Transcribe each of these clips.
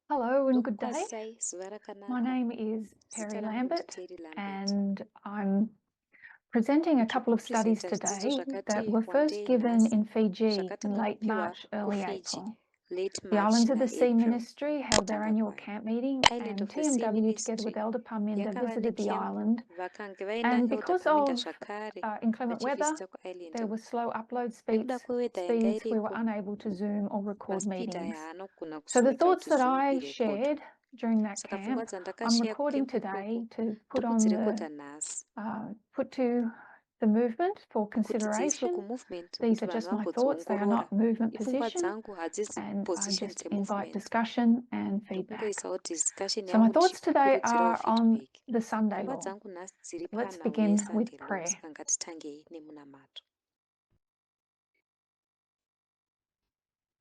Hello and good day. Ukukwazisai zuva My rakanaka. name is Zita Terrie rangu Lambert, ndiTerrie Lambert. and I'm presenting a couple of studies Ndichipresenta today zvidzidzo that zvakati were first wandei given nhasi in Fiji in zvakatanga late kupiwa March, early kuFiji April. late The March Islands of the Sea naApril Ministry held their kutanga annual kwayo. camp meeting, Island and of the Sea TMW, together with Ministry Elder Parminda, yakava visited the necamp island. vakange vaina And Elder because Parminda of zvakare inclement weather, vachivisita kuisland. there were slow upload Nekuda speeds. kwewedha yanga We were iripo unable to Zoom or record maspidha meetings. haanogona So the kuzoita thoughts kuti that Zoom I irekodwe. shared during that Saka pfungwa camp, I'm dzandakashare recording kukempu ikoko today to put ndikudzirekodha nhasi to the movement for kuti dziiswe consideration. kumovement These kuti are just vanhu my thoughts, they are vambodziongorora. not movement Ipfungwa position, dzangu hadzisi and I position just invite dzemovement. discussion and feedback. Ndokungoisawo discussion So my yangu thoughts today ndichikurudzirawo are on feedback. the Sunday Pfungwa law. dzangu nhasi dziri Let's panhau begin with yeSunday law. prayer. Saka ngatitangei nemunamato.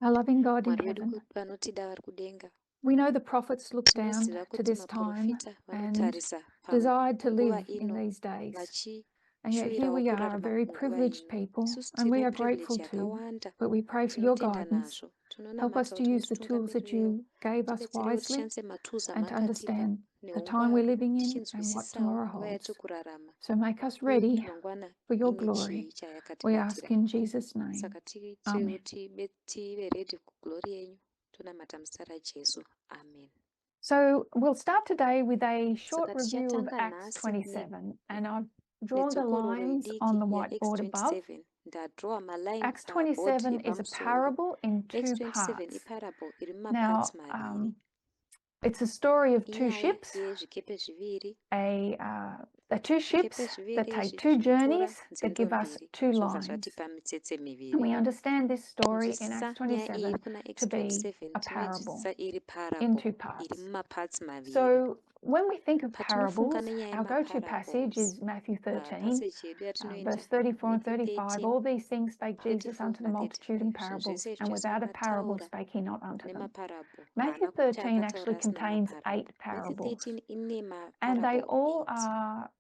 Our loving God in Mwari wedu heaven, vanotida vari kudenga, we know the prophets looked down tinoziva to kuti this time maprofita and vanotarisa desired to panguva live in ino these days. vachi And yet here we are, a kurarama very munguva privileged ino. people, Isusu and we tine are grateful privilege too. yakawanda, But we pray for your tinotenda guidance. nazvo. Help us Tinonamata to kuti use the tools that mutitungamirirewo, you gave us tidetserewo wisely tishandise matools and to amakatipa understand the time we're neungwaru, living in and what tichinzwisisawo tomorrow nguva holds. yatikurarama. So make us Uye kuti ready mangwana for your ine glory. chii We chayakatibatira. ask in Jesus' name. Saka Amen. tive ready kuglori yenyu. Tonamata muzita raJesu. Amen. So we'll start today with a short Saka review of tichatanga Acts nhasi 27, and I've drawn the netsokororo lines on the idiki whiteboard above. yaX27. Ndadrowa malines Acts pabhodi 27 is a yepamusoro. parable in two X27 parts. iparable iri Now, mumaparts maviri. it's a story of two Inyaya ships, yezvikepe zviviri. two ships that take two journeys that give us two zvobva lines. zvatipa mitsetse And miviri. we understand this story in Kunzwisisa Acts nyaya iyi 27 kuna to be X27 a parable tinoinzwisisa iri in parable two iri parts. mumaparts maviri. So when we think of Patinofunga parables, nenyaya our go-to passage yemaparables, is Matthew 13, passage yedu yatinoenda verse 34 and Matthew 35. 13, All these things spake Jesus 34 unto the multitude in na 35. parables, Zvose and Jesu without a parable akataura spake he not unto them. nemaparable. Matthew Haana kuti 13 akataura actually asina contains maparable. 8 Matthew parables, 13 ine and they maparable all 8. are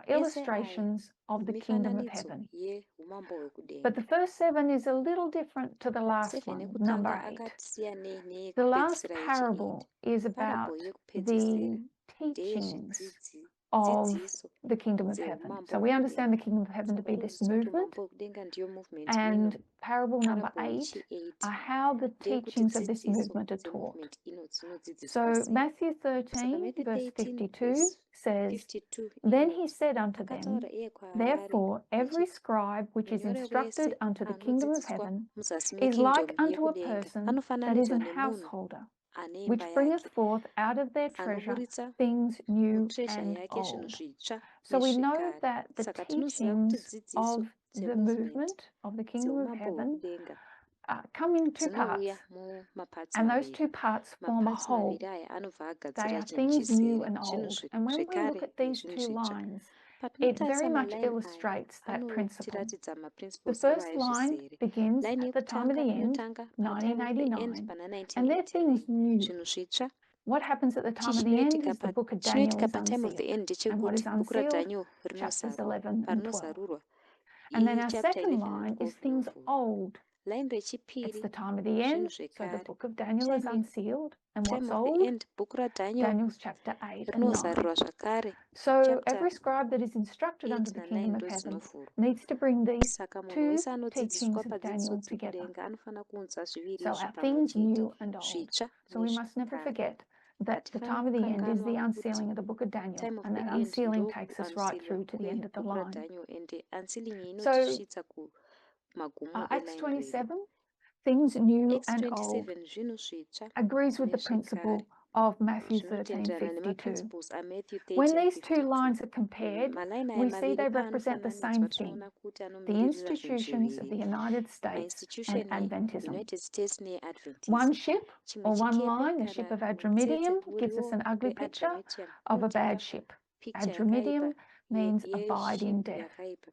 Ese aya illustrations of the kingdom of mifananidzo heaven. yeumambo But the hwekudenga. first 7 is a little different to the last 7 one, number ekutanga 8. akasiyana The last neyekupedzisira yechi8. parable is about Parable the yekupedzisira teachings ndeyezvidzidziso of the kingdom of heaven. dzeumambo So we understand the hwekudenga. kingdom of heaven to be this Saka movement, umambo hwekudenga ndiyo movement ino. and parable number Parable 8 yechi8 are how the ndeyekuti teachings of this dzidziso movement are taught. dzemovement ino dzinodzidziswa So sei. Matthew Saka 13, Matthew verse 13 52 verse says, 52 Then he inoti said unto them, akataura iye kwavari Therefore every scribe which is munyori instructed wese unto the kingdom of anodzidziswa heaven muzasi is like mekingdom unto a yekudenga person that is anofananidzwa an nemunhu householder, ane which imba bringeth yake forth out of their treasure anoburitsa things new mutreasure and yake zvinhu old. zvitsva So we know nezvekare. that the Saka tinoziva kuti teachings dzidziso of the dzemovement movement of the kingdom of dzeumambo heaven hwekudenga come in two dzinouya parts, mumaparts and those maviri. two parts form a Maparts whole. maviri aya anobva They agadzira are chinhu things new chisere, and zvinhu old. And when we zvekare look at these nezvinhu two zvitsva. lines, it Patinotarisa very much maline aya illustrates that principle. anotiratidza The maprinciples first iwayo line zvisere. begins Line at the time of yekutanga the end, inotanga patime of the end 1989, pana and they're things 1989. new. Zvinhu zvitsva. What happens at the time of the end is the book of Daniel Chinoitika is patime of the unsealed. end And what is ndechekuti bhuku unsealed? raDhaniel Chapters rinozarurwa. 11 and 12. Parinozarurwa And then our chapter second 11 and line 12 is things rinovhurwa. old. Line It's rechipiri the time of the zvinhu end, so the zvekare. book of Daniel is Time unsealed. And what's of the old? end bhuku raDhaniel Daniel's chapter 8 and 9. rinozarurwa zvakare. So Chapter every scribe that is instructed 8 unto the na 9 kingdom of ndo heaven dzinovhurwa. needs to bring these Saka munhu two wese anodzidziswa teachings of padzidziso Daniel together. dzekudenga anofana kuunza zviviri So izvi our pamwe things chete, new and old. zvitsva So we must never nezvekare. forget that the Hatifani time of the end is the kukanganwa unsealing kuti of the book of Daniel, time of and the that end unsealing ndo takes us right kuansilwa through to the end of the kwebhuku line. raDhaniel, ende unsealing iyi So inotisvitsa kumagumo Acts eline redu. 27, things new and old, X27 zvinhu zvitsva agrees with the nezvekare principle of Matthew zvinotenderana 13:52. nemaprinciples aMatthew When these two 13:52. lines are compared, Malaini aya we see maviri they represent the same paanofananidzwa thing: tinoona kuti the anomiririra zvinhu institutions of zviviri. the United States and Mainstitution Adventism. United States neAdventism. One ship Chimwe or one chikepe line, the kana ship of mutsetse Adramyttium, gives us uriwo an ugly picture weAdramyttium of a unotipa bad ship. picture Adramyttium yakaipa means abide in yeship death. yakaipa.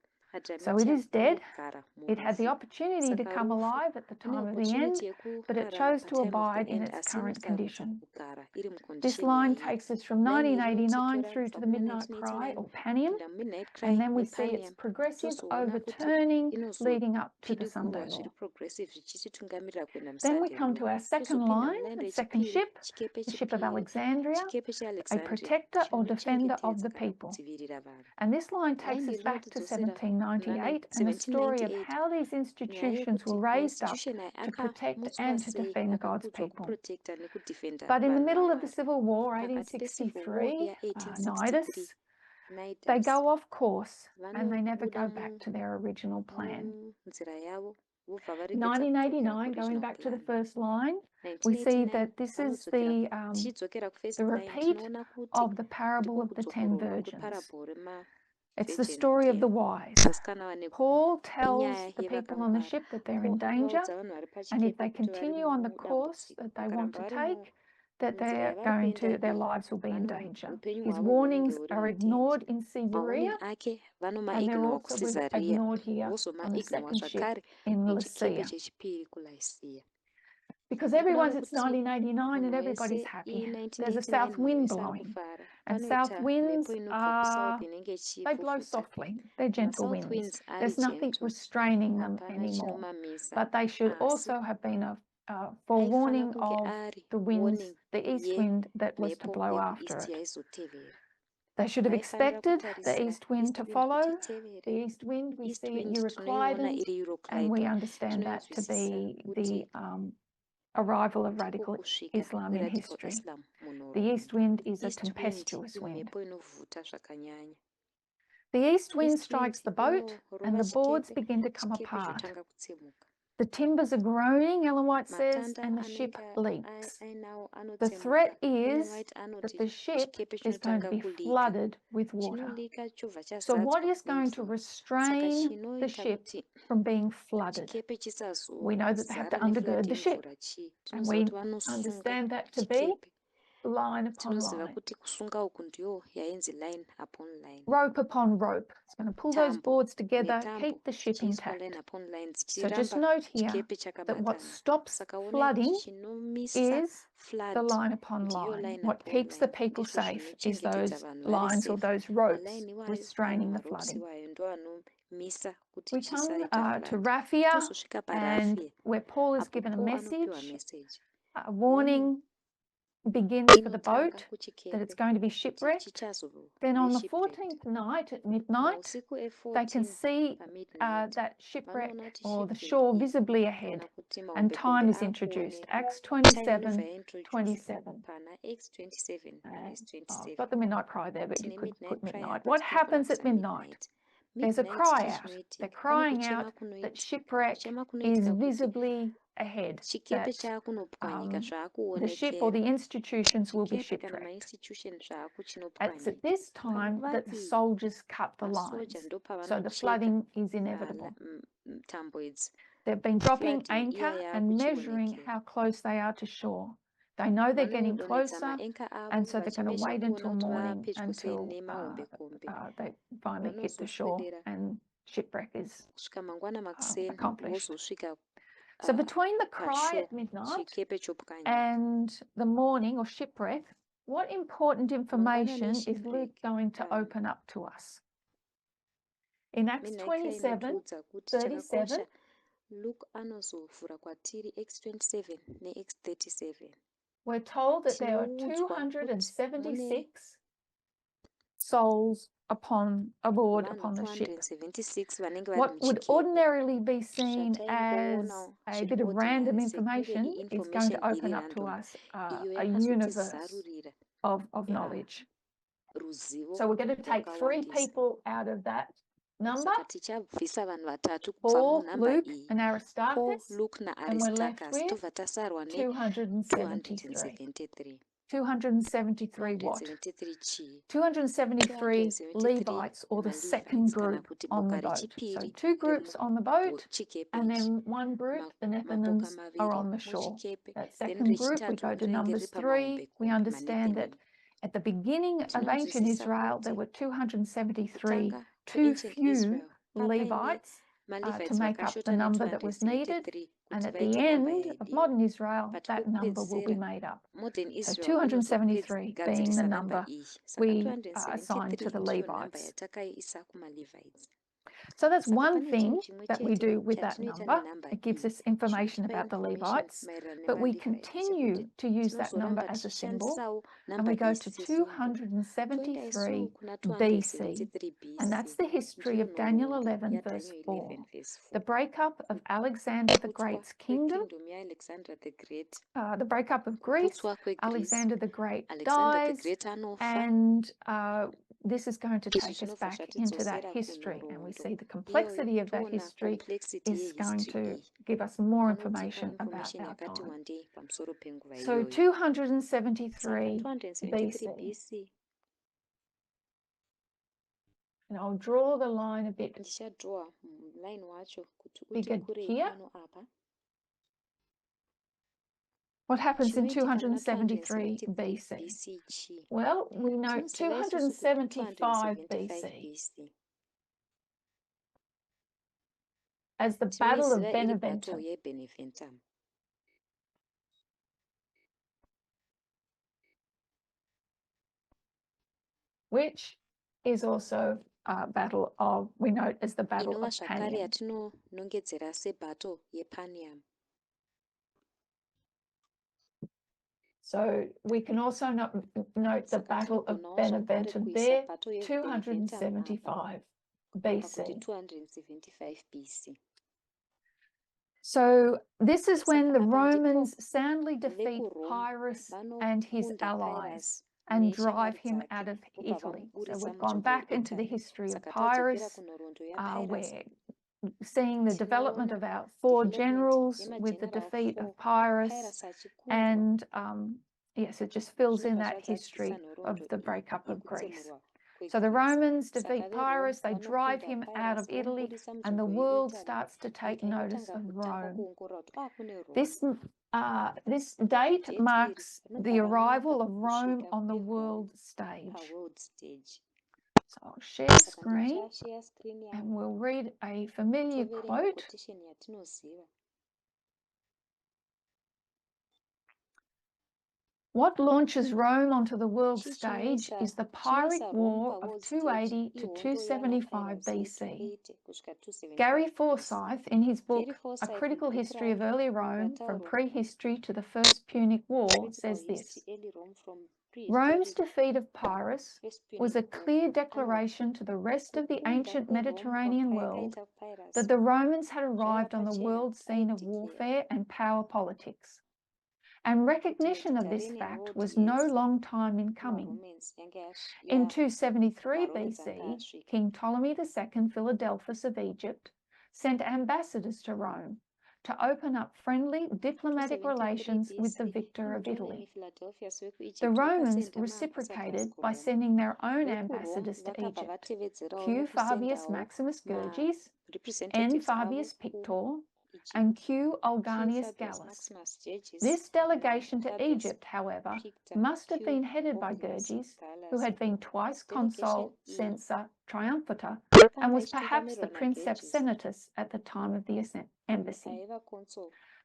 So it is dead. anogara It had the muvhu. opportunity to Saka come rufu alive at the ane time of the opportunity end, but it yekurarama chose to patime of the abide in end, its asi current inotarudza condition. kugara iri This mucondition line yairi. takes us from Line 1989 inotitora through to kubva the Midnight Cry, 1989 or Panium, kupinda midnight cry and then we see its nepanium. progressive Tozoona kuti overturning leading up to the inozopidikurwa Sunday zviri Law. progressive zvichititungamirira kuenda Then we musunday come law. to our second Tozopinda line, mulaindo the second yechipiri, ship, chikepe the ship of chipiri, Alexandria, chikepe a chealexandria protector or defender of chinochengetedza the kana people. kudzivirira vanhu. And this line takes Laini us back to rinotidzosera 1798 and the story of 1798 how these nyaya institutions yekuti were raised up mainstitution aya to protect akamutswa and to sei, defend God's akakudzwa people. kuprotecta nekudefenda But in the vanhu middle of the vaMwari. Civil War, Pakati pecivil war 1863, ya1863 they nidus go off course and they never vanobuda go back to their original plan. munzira yavo vobva varegedza 1989, going back to the first line, we see that this is the repeat of the parable of the 10 virgins. It's the story of the wise. Paul tells the people on the ship that they're in danger, and if they continue on the course that they want to take, that their lives will be in danger. His warnings are ignored in Caesarea, and they're also ignored here on the second ship in Lycia. Because it's 1989 and everybody's happy. There's a south wind blowing, and south winds they blow softly. They're gentle winds. There's nothing restraining them anymore. But they should also have been a forewarning of the winds, the east wind that was to blow after it. They should have expected the east wind to follow. The east wind, we see at Euroclydon, and we understand that to be the arrival of radical Islam in history. The east wind is a tempestuous wind. The east wind strikes the boat and the boards begin to come apart. The timbers are groaning, Ellen White says, and the ship leaks. The threat is that the ship is going to be flooded with water. So what is going to restrain the ship from being flooded? We know that they have to undergird the ship, and we understand that to be line upon line. Rope upon rope. It's going to pull those boards together, keep the ship intact. So just note here that what stops flooding is the line upon line. What keeps the people safe is those lines or those ropes restraining the flooding. We come to Raphia, and where Paul is given a message, a warning begins for the boat that it's going to be shipwrecked. Then on the 14th night at midnight, they can see that shipwreck or the shore visibly ahead, and time is introduced. Acts 27:27. I've got the midnight cry there, but you could put midnight. What happens at midnight? There's a cry out. They're crying out that shipwreck is visibly ahead, that the ship or the institutions will be shipwrecked. It's at this time that the soldiers cut the lines, so the flooding is inevitable. They've been dropping anchor and measuring how close they are to shore. They know they're getting closer, and so they're going to wait until morning until they finally hit the shore and shipwreck is accomplished. So between the cry at midnight and the morning or shipwreck, what important information is Luke going to open up to us? In Acts 27:37, Luke anozovhura kwatiri Acts 27 neActs 37. We're told that there are 276 souls aboard upon the ship. What would ordinarily be seen as a bit of random information is going to open up to us a universe of knowledge. So we're going to take 3 people out of that number: Paul, Luke, and Aristarchus, and we're left with 273. 273 what? 273 Levites, or the second group on the boat. So 2 groups on the boat, and then 1 group, the Nethinims, are on the shore. That second group, we go to Numbers 3. We understand that at the beginning of ancient Israel, there were 273, too few Levites to make up the number that was needed, and at the end of modern Israel, that number will be made up. So 273 being the number we assign to the Levites. So that's one thing that we do with that number. It gives us information about the Levites, but we continue to use that number as a symbol, and we go to 273 BC, and that's the history of Daniel 11 verse 4. The breakup of Alexander the Great's kingdom, the breakup of Greece, Alexander the Great dies, and this is going to take us back into that history, and we see the complexity of that history is going to give us more information about our time. So 273 BC. And I'll draw the line a bit bigger here. What happens in 273 BC? Well, we know 275 BC as the Battle of Beneventum. Which is also a battle of, we know it as the Battle of Panium. So we can also note the Battle of Beneventum there, 275 BC. So this is when the Romans soundly defeat Pyrrhus and his allies and drive him out of Italy. So we've gone back into the history of Pyrrhus. We're seeing the development of our 4 generals with the defeat of Pyrrhus, and yes, it just fills in that history of the breakup of Greece. So the Romans defeat Pyrrhus, they drive him out of Italy, and the world starts to take notice of Rome. This date marks the arrival of Rome on the world stage. So I'll share screen, and we'll read a familiar quote. What launches Rome onto the world stage is the Pyrrhic War of 280 to 275 BC. Gary Forsyth, in his book A Critical History of Early Rome, From Prehistory to the First Punic War, says this: Rome's defeat of Pyrrhus was a clear declaration to the rest of the ancient Mediterranean world that the Romans had arrived on the world scene of warfare and power politics. And recognition of this fact was no long time in coming. In 273 BC, King Ptolemy II Philadelphus of Egypt sent ambassadors to Rome to open up friendly diplomatic relations with the victor of Italy. The Romans reciprocated by sending their own ambassadors to Egypt, Q. Fabius Maximus Gurges, N. Fabius Pictor, and Q. Alganius Gallus. This delegation to Egypt, however, must have been headed by Gurges, who had been twice consul, censor, triumphator, and was perhaps the princeps senatus at the time of the embassy.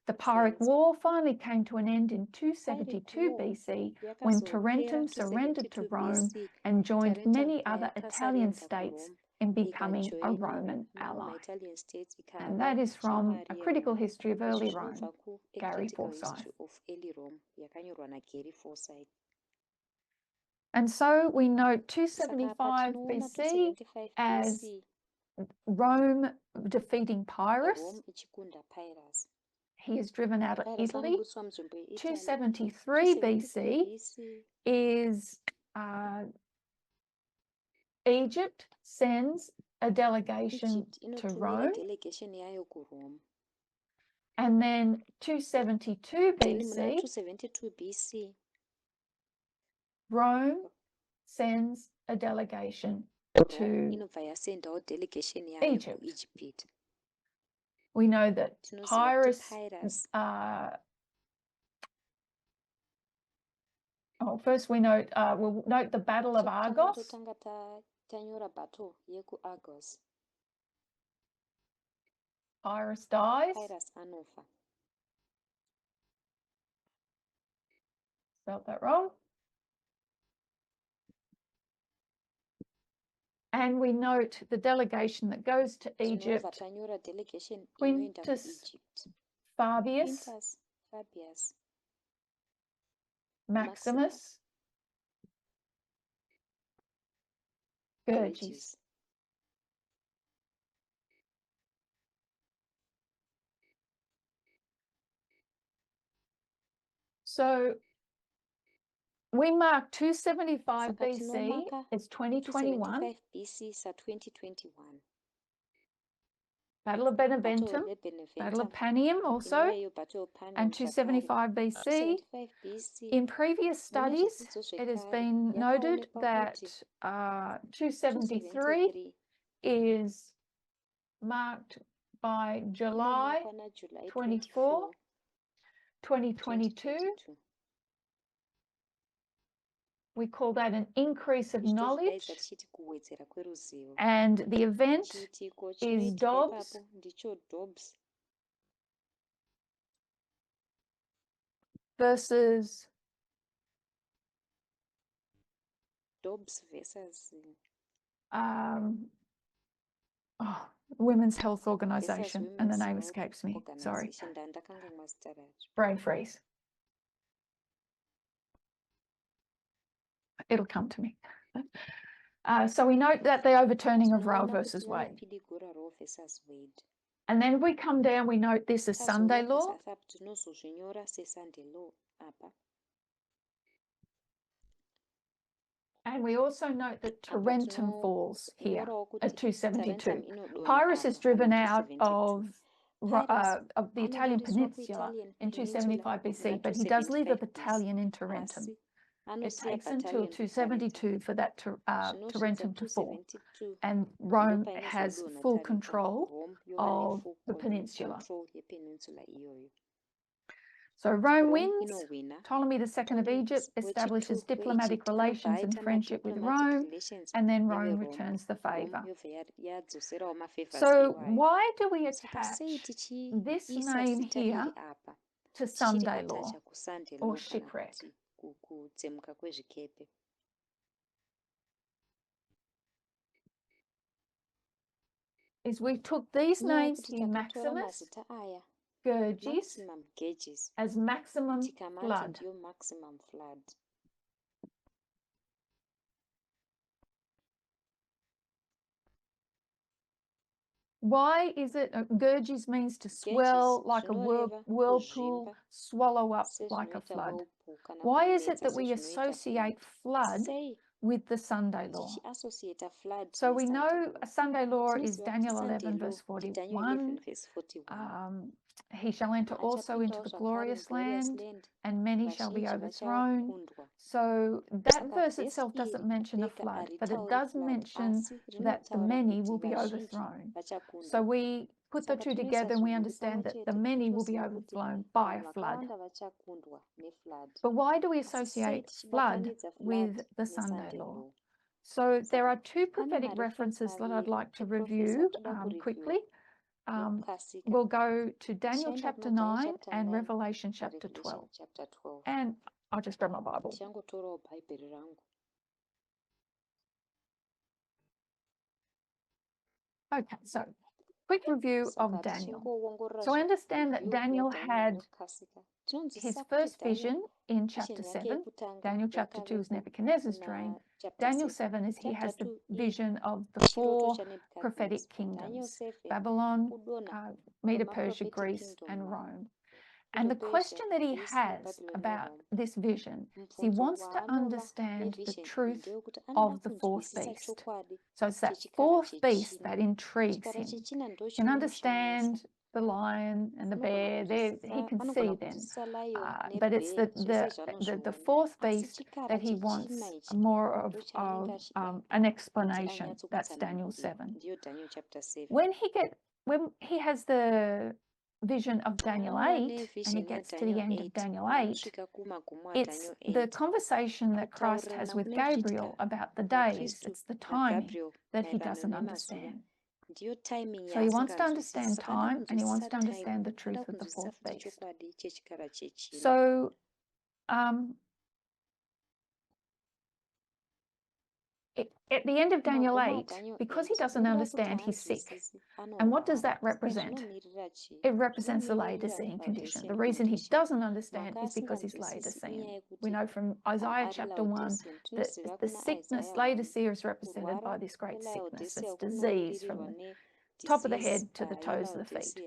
The Pyrrhic War finally came to an end in 272 BC when Tarentum surrendered to Rome and joined many other Italian states in becoming a Roman ally. And that is from A Critical History of Early Rome, Gary Forsyth. And so we note 275 BC as Rome defeating Pyrrhus. He is driven out of Italy. 273 BC is Egypt sends a delegation to Rome. And then 272 BC, Rome sends a delegation to Egypt. We know that Pyrrhus, first we note, we'll note the Battle of Argos. Iris dies. Iris anofa. Spelled that wrong. And we note the delegation that goes to Egypt, Quintus Fabius, Maximus, Gerges. So we mark 275 BC, it's 2021. BC sa 2021. Battle of Beneventum, Battle of Panium also, and 275 BC. In previous studies, it has been noted that 273 is marked by July 24, 2022. We call that an increase of knowledge, and the event is Dobbs versus Women's Health Organization, and the name escapes me. Sorry. Brain freeze. It'll come to me. So we note that the overturning of Roe versus Wade. And then we come down, we note this is Sunday law. And we also note that Tarentum falls here at 272. Pyrrhus is driven out of the Italian peninsula in 275 BC, but he does leave a battalion in Tarentum. It takes until 272 for that Tarentum to fall, and Rome has full control of the peninsula. So Rome wins. Ptolemy II of Egypt establishes diplomatic relations and friendship with Rome, and then Rome returns the favour. So why do we attach this name here to Sunday law or shipwreck? Is we took these names here, Maximus, Gerges, as maximum flood. Why is it, Gerges means to swell like a whirlpool, swallow up like a flood. Why is it that we associate flood with the Sunday law? So we know a Sunday law is Daniel 11 verse 41. He shall enter also into the glorious land, and many shall be overthrown. So that verse itself doesn't mention a flood, but it does mention that the many will be overthrown. So we put the two together and we understand that the many will be overthrown by a flood. But why do we associate flood with the Sunday law? So there are two prophetic references that I'd like to review quickly. We'll go to Daniel chapter 9 and Revelation chapter 12. And I'll just grab my Bible. Okay, so quick review of Daniel. So I understand that Daniel had his first vision in chapter 7. Daniel chapter 2 is Nebuchadnezzar's dream. Daniel 7 is he has the vision of the four prophetic kingdoms, Babylon, Medo-Persia, Greece, and Rome. And the question that he has about this vision is he wants to understand the truth of the fourth beast. So it's that fourth beast that intrigues him. He can understand the lion and the bear, he can see them. But it's the fourth beast that he wants more of an explanation. That's Daniel 7. When he has the vision of Daniel 8 and he gets to the end of Daniel 8, it's the conversation that Christ has with Gabriel about the days, it's the timing that he doesn't understand. ndiyo timing So he wants to yaasinganzwisisi understand saka ada time and he wants kunzwisisa to time understand the ada truth of the kunzwisisa fourth futi beast. chokwadi chechikara chechina. So at the end of Daniel 8, because he doesn't understand, he's sick. And what does that represent? It represents the Laodicean condition. The reason he doesn't understand is because he's Laodicean. We know from Isaiah chapter 1 that the sickness, Laodicea is represented by this great sickness, this disease from the top of the head to the toes of the feet.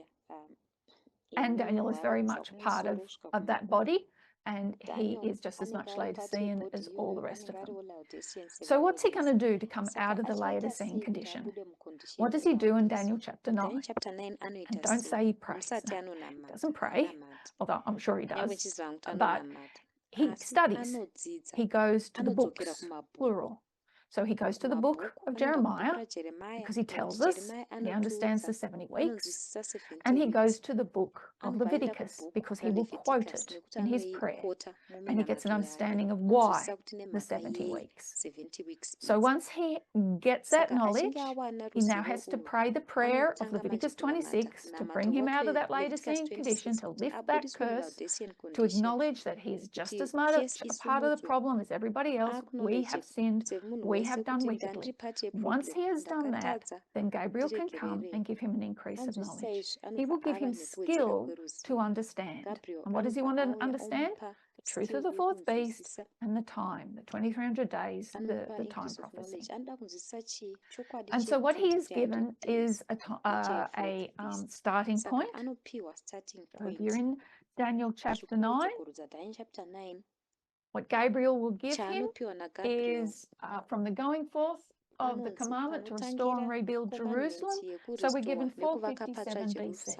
And Daniel is very much part of that body, and he is just as much Laodicean as all the rest of them. So what's he going to do to come out of the Laodicean condition? What does he do in Daniel chapter 9? And don't say he prays. No, he doesn't pray, although I'm sure he does. But he studies. He goes to the books, plural. So he goes to the book of Jeremiah because he tells us he understands the 70 weeks. And he goes to the book of Leviticus because he will quote it in his prayer. And he gets an understanding of why the 70 weeks. So once he gets that knowledge, he now has to pray the prayer of Leviticus 26 to bring him out of that Laodicean condition, to lift that curse, to acknowledge that he is just as much a part of the problem as everybody else. We have sinned, we have done wickedly. Once he has done that, then Gabriel can come and give him an increase of knowledge. He will give him skill to understand. And what does he want to understand? The truth of the fourth beast and the time, the 2300 days, the time prophecy. And so what he is given is a starting point. So if you're in Daniel chapter 9, what Gabriel will give him is from the going forth of the commandment to restore and rebuild Jerusalem. So we're given 457 BC.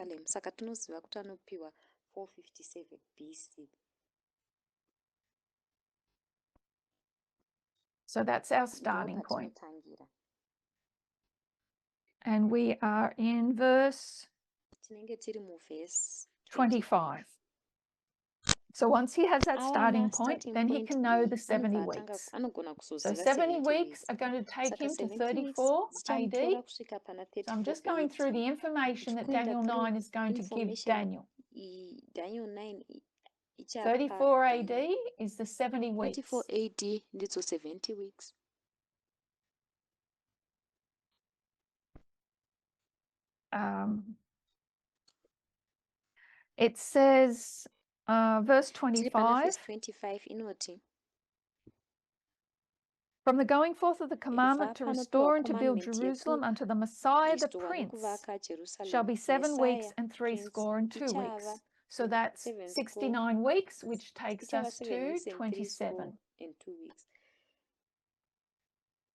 So that's our starting point. And we are in verse 25. So once he has that starting point, then he can know the 70 weeks. So 70 weeks are going to take him to 34 AD. So I'm just going through the information that Daniel 9 is going to give Daniel. 34 AD is the 70 weeks. 34 AD ndidzo 70 weeks. It says, verse 25, from the going forth of the commandment to restore and to build Jerusalem unto the Messiah the Prince shall be 7 weeks and 62 weeks. So that's 69 weeks, which takes us to 27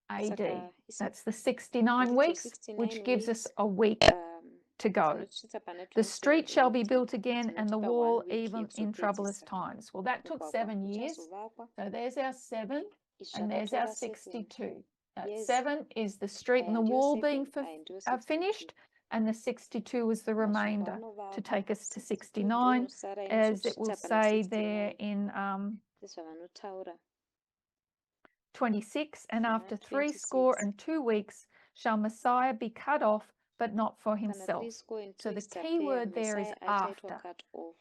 AD. That's the 69 weeks, which gives us a week to go. The street shall be built again and the wall even in troublous times. Well, that took 7 years. So there's our 7 and there's our 62. 7 is the street and the wall being finished, and the 62 is the remainder to take us to 69, as it will say there in 26. And after 62 weeks shall Messiah be cut off, but not for himself. So the key word there is after.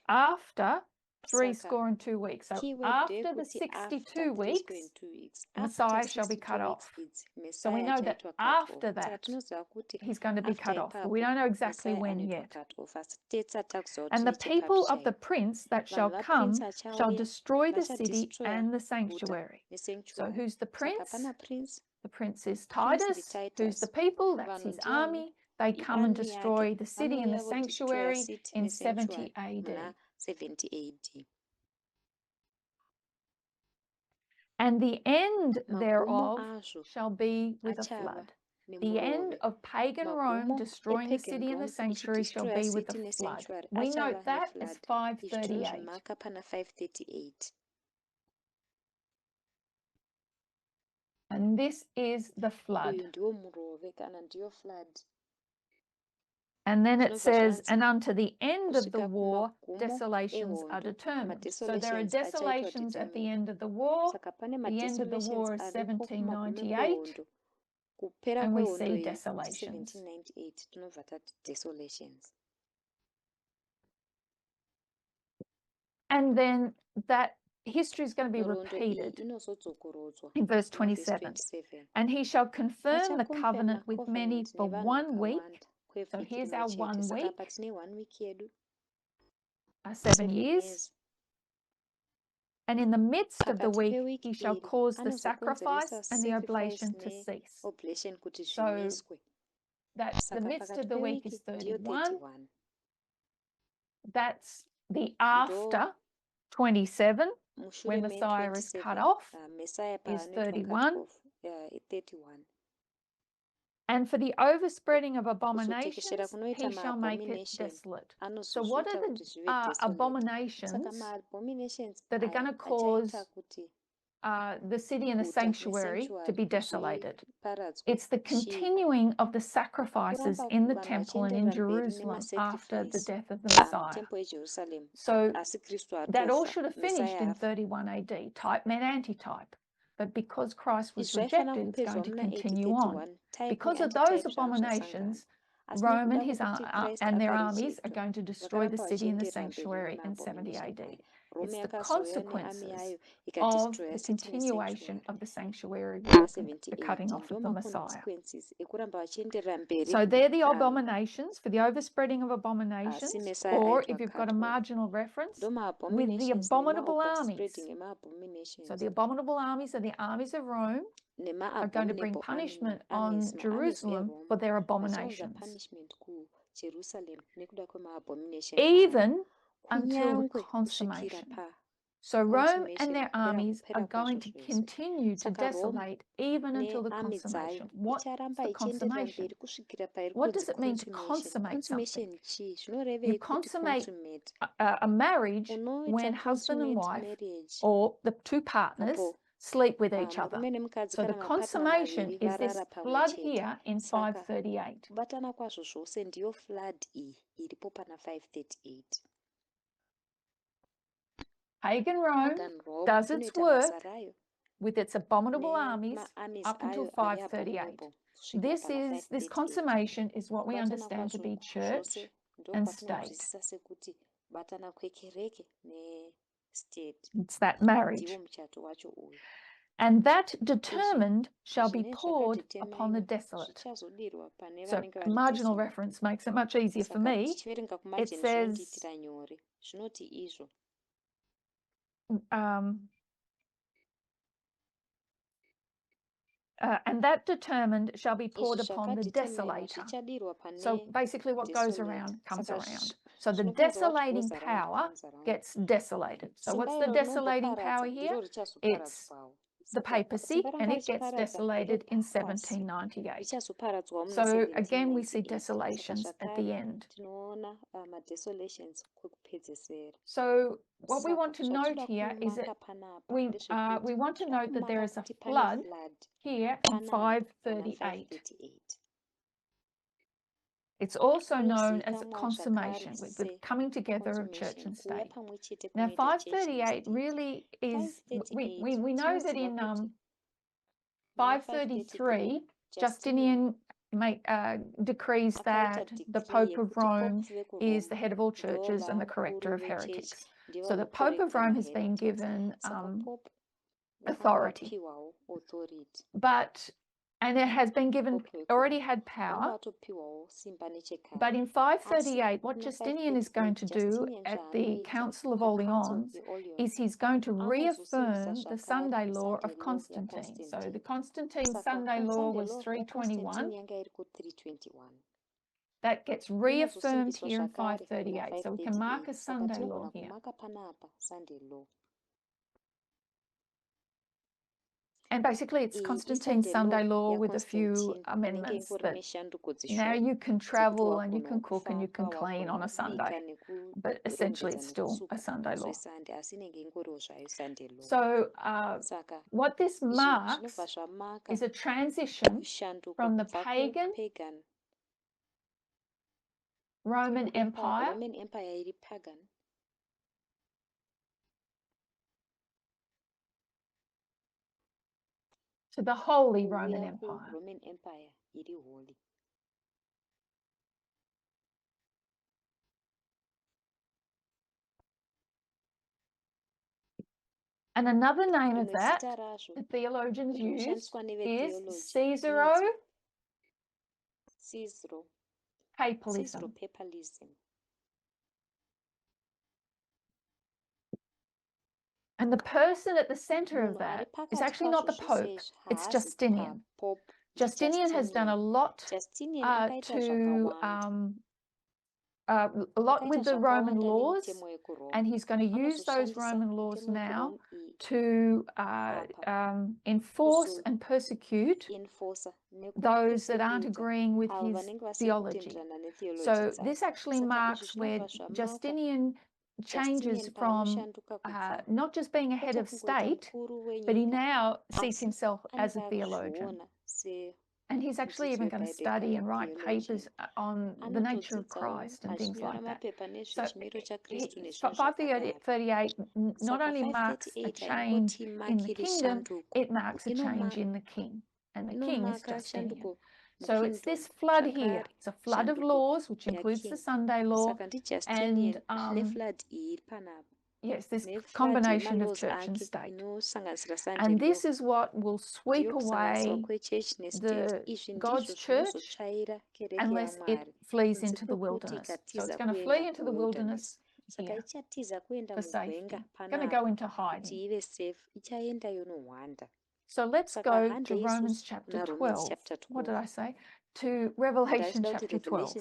After 62 weeks. So after the 62 weeks, Messiah shall be cut off. So we know that after that, he's going to be cut off. But we don't know exactly when yet. And the people of the prince that shall come shall destroy the city and the sanctuary. So who's the prince? The prince is Titus. Who's the people? That's his army. They come and destroy the city and the sanctuary in 70 AD. And the end thereof shall be with a flood. The end of pagan Rome destroying the city and the sanctuary shall be with a flood. We note that as 538. And this is the flood. And then it says, and unto the end of the war, desolations are determined. So there are desolations at the end of the war. The end of the war is 1798. and we see desolations. 1798 tinobva tati desolations. And then that history is going to be repeated in verse 27. And he shall confirm the covenant with many for 1 week. So here's our 1 week, 7 years. And in the midst of the week, he shall cause the sacrifice and the oblation to cease. So that the midst of the week is 31. That's the after 27, when Messiah is cut off, is 31. And for the overspreading of abominations, he shall make it desolate. So what are the abominations that are going to cause the city and the sanctuary to be desolated? It's the continuing of the sacrifices in the temple and in Jerusalem after the death of the Messiah. So that all should have finished in 31 AD, type met antitype. But because Christ was rejected, it's going to continue on. Because of those abominations, Rome and their armies are going to destroy the city and the sanctuary in 70 AD. It's the consequences of the continuation of the sanctuary work, the cutting off of the Messiah. So they're the abominations, for the overspreading of abominations, or if you've got a marginal reference, with the abominable armies. So the abominable armies are the armies of Rome, are going to bring punishment on Jerusalem for their abominations, even until the consummation. So Rome and their armies are going to continue to desolate even until the consummation. What's the consummation? What does it mean to consummate something? You consummate a marriage when husband and wife, or the two partners, sleep with each other. So the consummation is this flood here in 538. Pagan Rome does its work with its abominable armies up until 538. This consummation is what we understand to be church and state. It's that marriage. And that determined shall be poured upon the desolate. So a marginal reference makes it much easier for me. It says, and that determined shall be poured upon the desolator. So basically what goes around comes around. So the desolating power gets desolated. So what's the desolating power here? It's the papacy, and it gets desolated in 1798. So again, we see desolations at the end. So what we want to note here is that we want to note that there is a flood here in 538. It's also known as a consummation, with the coming together of church and state. Now, 538 really is, we know that in 533, Justinian decrees that the Pope of Rome is the head of all churches and the corrector of heretics. So the Pope of Rome has been given authority, and it has been given, already had power. But in 538, what Justinian is going to do at the Council of Orleans is he's going to reaffirm the Sunday law of Constantine. So the Constantine Sunday law was 321. That gets reaffirmed here in 538. So we can mark a Sunday law here. And basically it's Constantine's Sunday law with a few amendments that now you can travel and you can cook and you can clean on a Sunday, but essentially it's still a Sunday law. So what this marks is a transition from the pagan Roman Empire to the Holy Roman Empire. Roman Empire iri holy. And another name of that the theologians use is Caesaropapalism. And the person at the center of that is actually not the Pope, it's Justinian. Justinian has done a lot a lot with the Roman laws, and he's going to use those Roman laws now to enforce and persecute those that aren't agreeing with his theology. So this actually marks where Justinian changes from not just being a head of state, but he now sees himself as a theologian. And he's actually even going to study and write papers on the nature of Christ and things like that. So 538 not only marks a change in the kingdom, it marks a change in the king. And the king is Justinian. So it's this flood here. It's a flood of laws, which includes the Sunday law. And yes, this combination of church and state. And this is what will sweep away God's church unless it flees into the wilderness. So it's going to flee into the wilderness here for safety. It's going to go into hiding. So let's go to Romans chapter 12. What did I say? To Revelation chapter 12.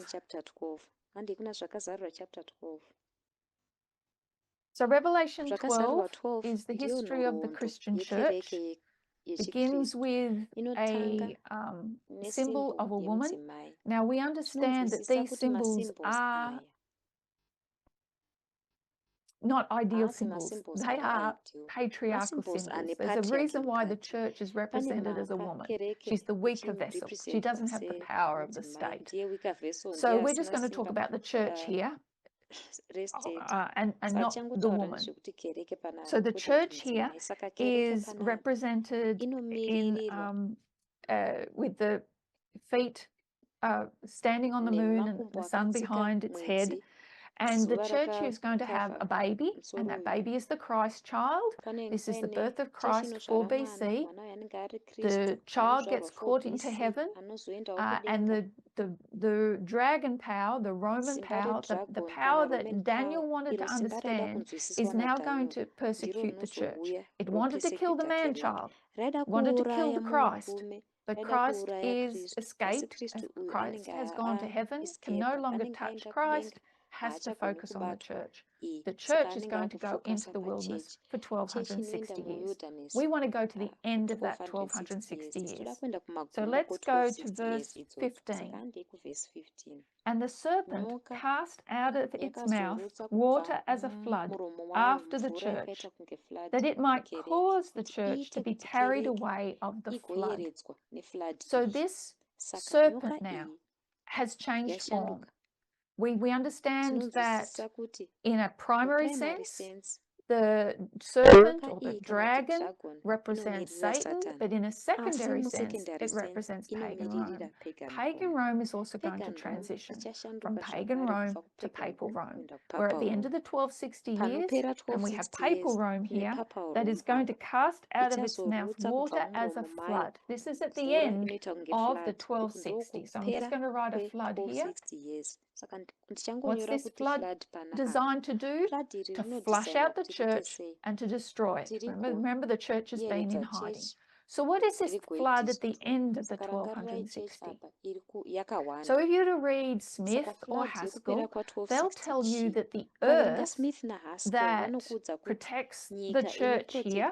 So Revelation 12 is the history of the Christian church. Begins with a symbol of a woman. Now we understand that these symbols are not ideal symbols. They are patriarchal symbols. There's a reason why the church is represented as a woman. She's the weaker vessel. She doesn't have the power of the state. So we're just going to talk about the church here. And not the woman. So the church here is represented in with the feet standing on the moon and the sun behind its head. And the church is going to have a baby, and that baby is the Christ child. This is the birth of Christ 4 BC. The child gets caught into heaven, and the dragon power, the Roman power, the power that Daniel wanted to understand is now going to persecute the church. It wanted to kill the man-child, wanted to kill the Christ. But Christ is escaped. Christ has gone to heaven, can no longer touch Christ, has to focus on the church. The church is going to go into the wilderness for 1260 years. We want to go to the end of that 1260 years. So let's go to verse 15. And the serpent cast out of its mouth water as a flood after the church, that it might cause the church to be carried away of the flood. So this serpent now has changed form. We understand that in a primary sense, the serpent or the dragon represents Satan, but in a secondary sense, it represents pagan Rome. Pagan Rome is also going to transition from pagan Rome to papal Rome. We're at the end of the 1260 years, and we have papal Rome here that is going to cast out of its mouth water as a flood. This is at the end of the 1260. So I'm just going to write a flood here. What's this flood designed to do? To flush out the church and to destroy it. Remember the church has been in hiding. So what is this flood at the end of the 1260? So if you were to read Smith or Haskell, they'll tell you that the earth that protects the church here,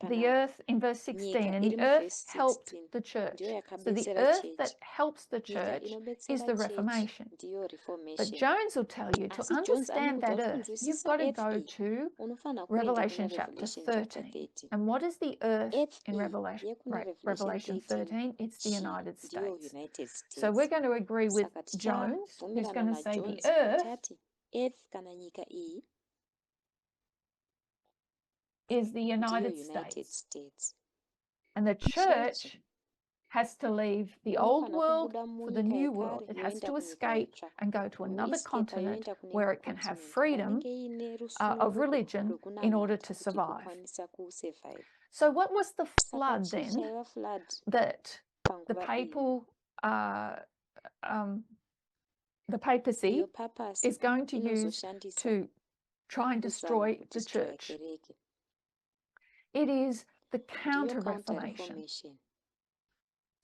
the earth in verse 16, and the earth helped the church. So the earth that helps the church is the Reformation. But Jones will tell you to understand that earth, you've got to go to Revelation chapter 13. And what is the earth in Revelation 13? It's the United States. So we're going to agree with Jones, who's going to say the earth is the United States. And the church has to leave the old world for the new world. It has to escape and go to another continent where it can have freedom of religion in order to survive. So what was the flood then that the papacy is going to use to try and destroy the church? It is the Counter-Reformation.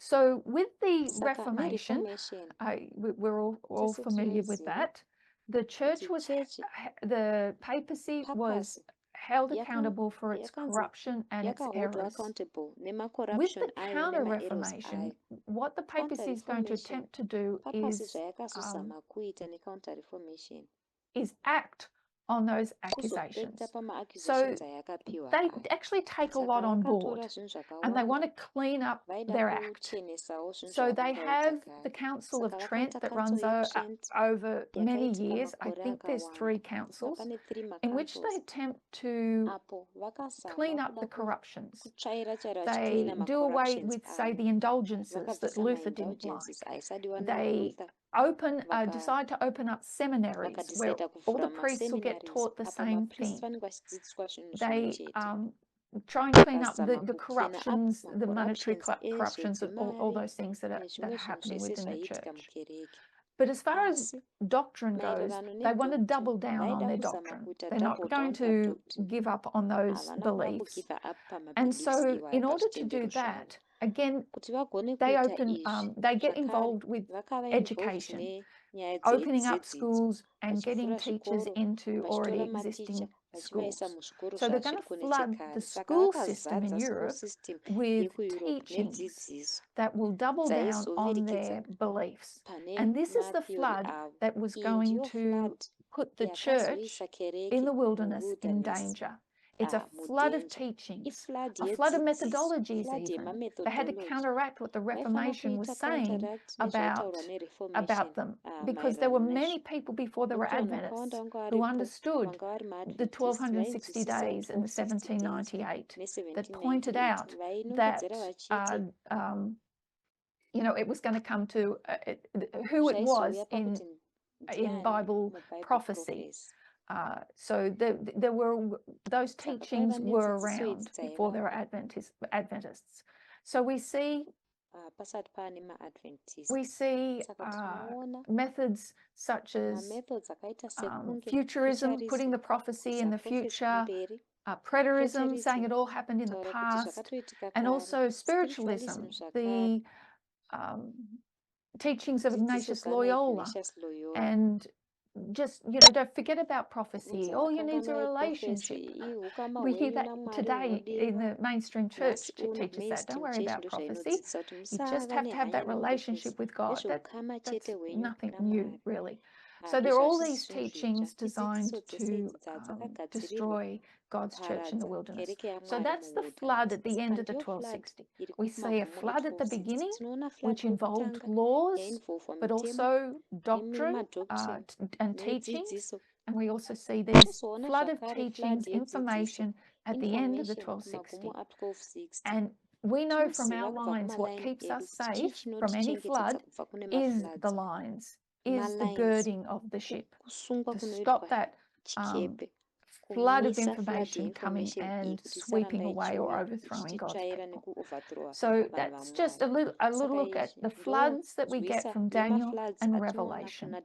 So with the Reformation, we're all familiar with that. The church was, the papacy was held accountable for its corruption and its errors. With the Counter-Reformation, what the papacy is going to attempt to do is act on those accusations. So they actually take a lot on board and they want to clean up their act. So they have the Council of Trent that runs over many years. I think there's 3 councils in which they attempt to clean up the corruptions. They do away with, say, the indulgences that Luther didn't like. They decide to open up seminaries where all the priests will get taught the same thing. They try and clean up the corruptions, the monetary corruptions, and all those things that are happening within the church. But as far as doctrine goes, they want to double down on their doctrine. They're not going to give up on those beliefs. And so in order to do that, again, they get involved with education, opening up schools and getting teachers into already existing schools. So they're going to flood the school system in Europe with teachings that will double down on their beliefs. And this is the flood that was going to put the church in the wilderness in danger. It's a flood of teachings, a flood of methodologies even. They had to counteract what the Reformation was saying about them, because there were many people before there were Adventists who understood the 1260 days in 1798 that pointed out that it was going to come to who it was in Bible prophecy. So there were those teachings were around before there were Adventists. So we see methods such as futurism, putting the prophecy in the future, preterism, saying it all happened in the past, and also spiritualism, the teachings of Ignatius Loyola, and just, don't forget about prophecy. All you need is a relationship. We hear that today in the mainstream church. It teaches that. Don't worry about prophecy. You just have to have that relationship with God. That's nothing new, really. So there are all these teachings designed to destroy God's church in the wilderness. So that's the flood at the end of the 1260. We see a flood at the beginning, which involved laws, but also doctrine and teachings. And we also see these flood of teachings, information at the end of the 1260. And we know from our lines what keeps us safe from any flood is the lines, is the girding of the ship, to stop that flood of information coming and sweeping away or overthrowing God's people. So that's just a little look at the floods that we get from Daniel and Revelation.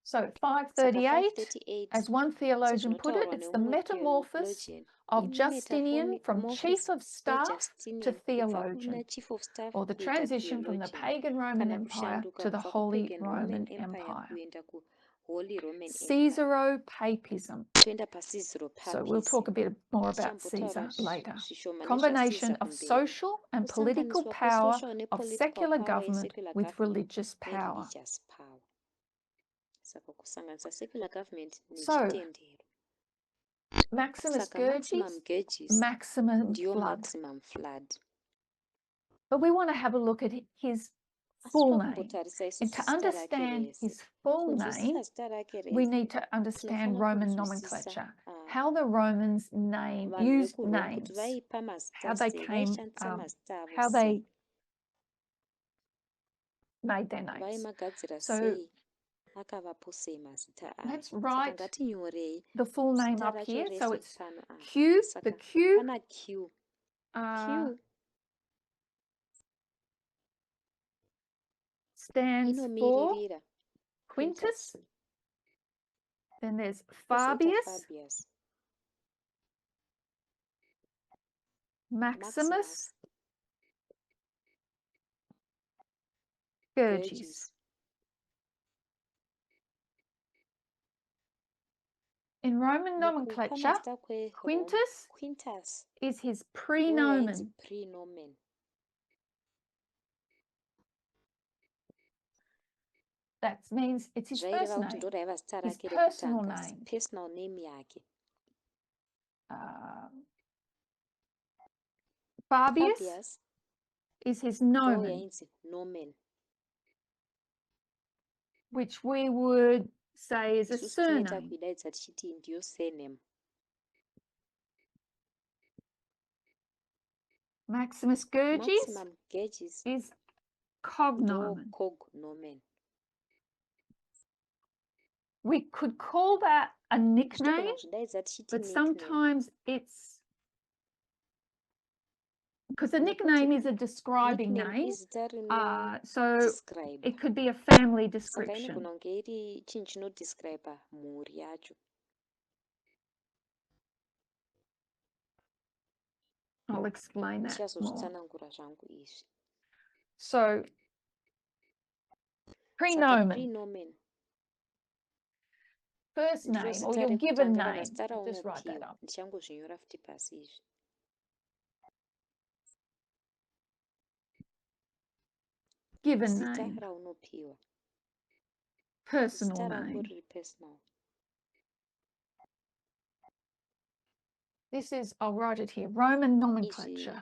So 538, as one theologian put it, it's the metamorphosis of Justinian from chief of staff to theologian, or the transition from the pagan Roman Empire to the Holy Roman Empire. Caesaro-papism. So we'll talk a bit more about Caesar later. Combination of social and political power of secular government with religious power. So, Maximus Gurgis, maximum flood. But we want to have a look at his full name. And to understand his full name, we need to understand Roman nomenclature, how the Romans used names, how they came, how they made their names. So let's write the full name up here. So it's Q, the Q stands for Quintus. Then there's Fabius, Maximus, Gerges. In Roman nomenclature, Quintus is his prenomen. That means it's his first name, his personal name. Fabius is his nomen, which we would say is a surname. Maximus Gerges is cognomen. We could call that a nickname, but sometimes it's because a nickname is a describing name, so it could be a family description. I'll explain that more. So, prenomen, first name or your given name. I'll just write that up. Given name, personal name. This is, I'll write it here, Roman nomenclature.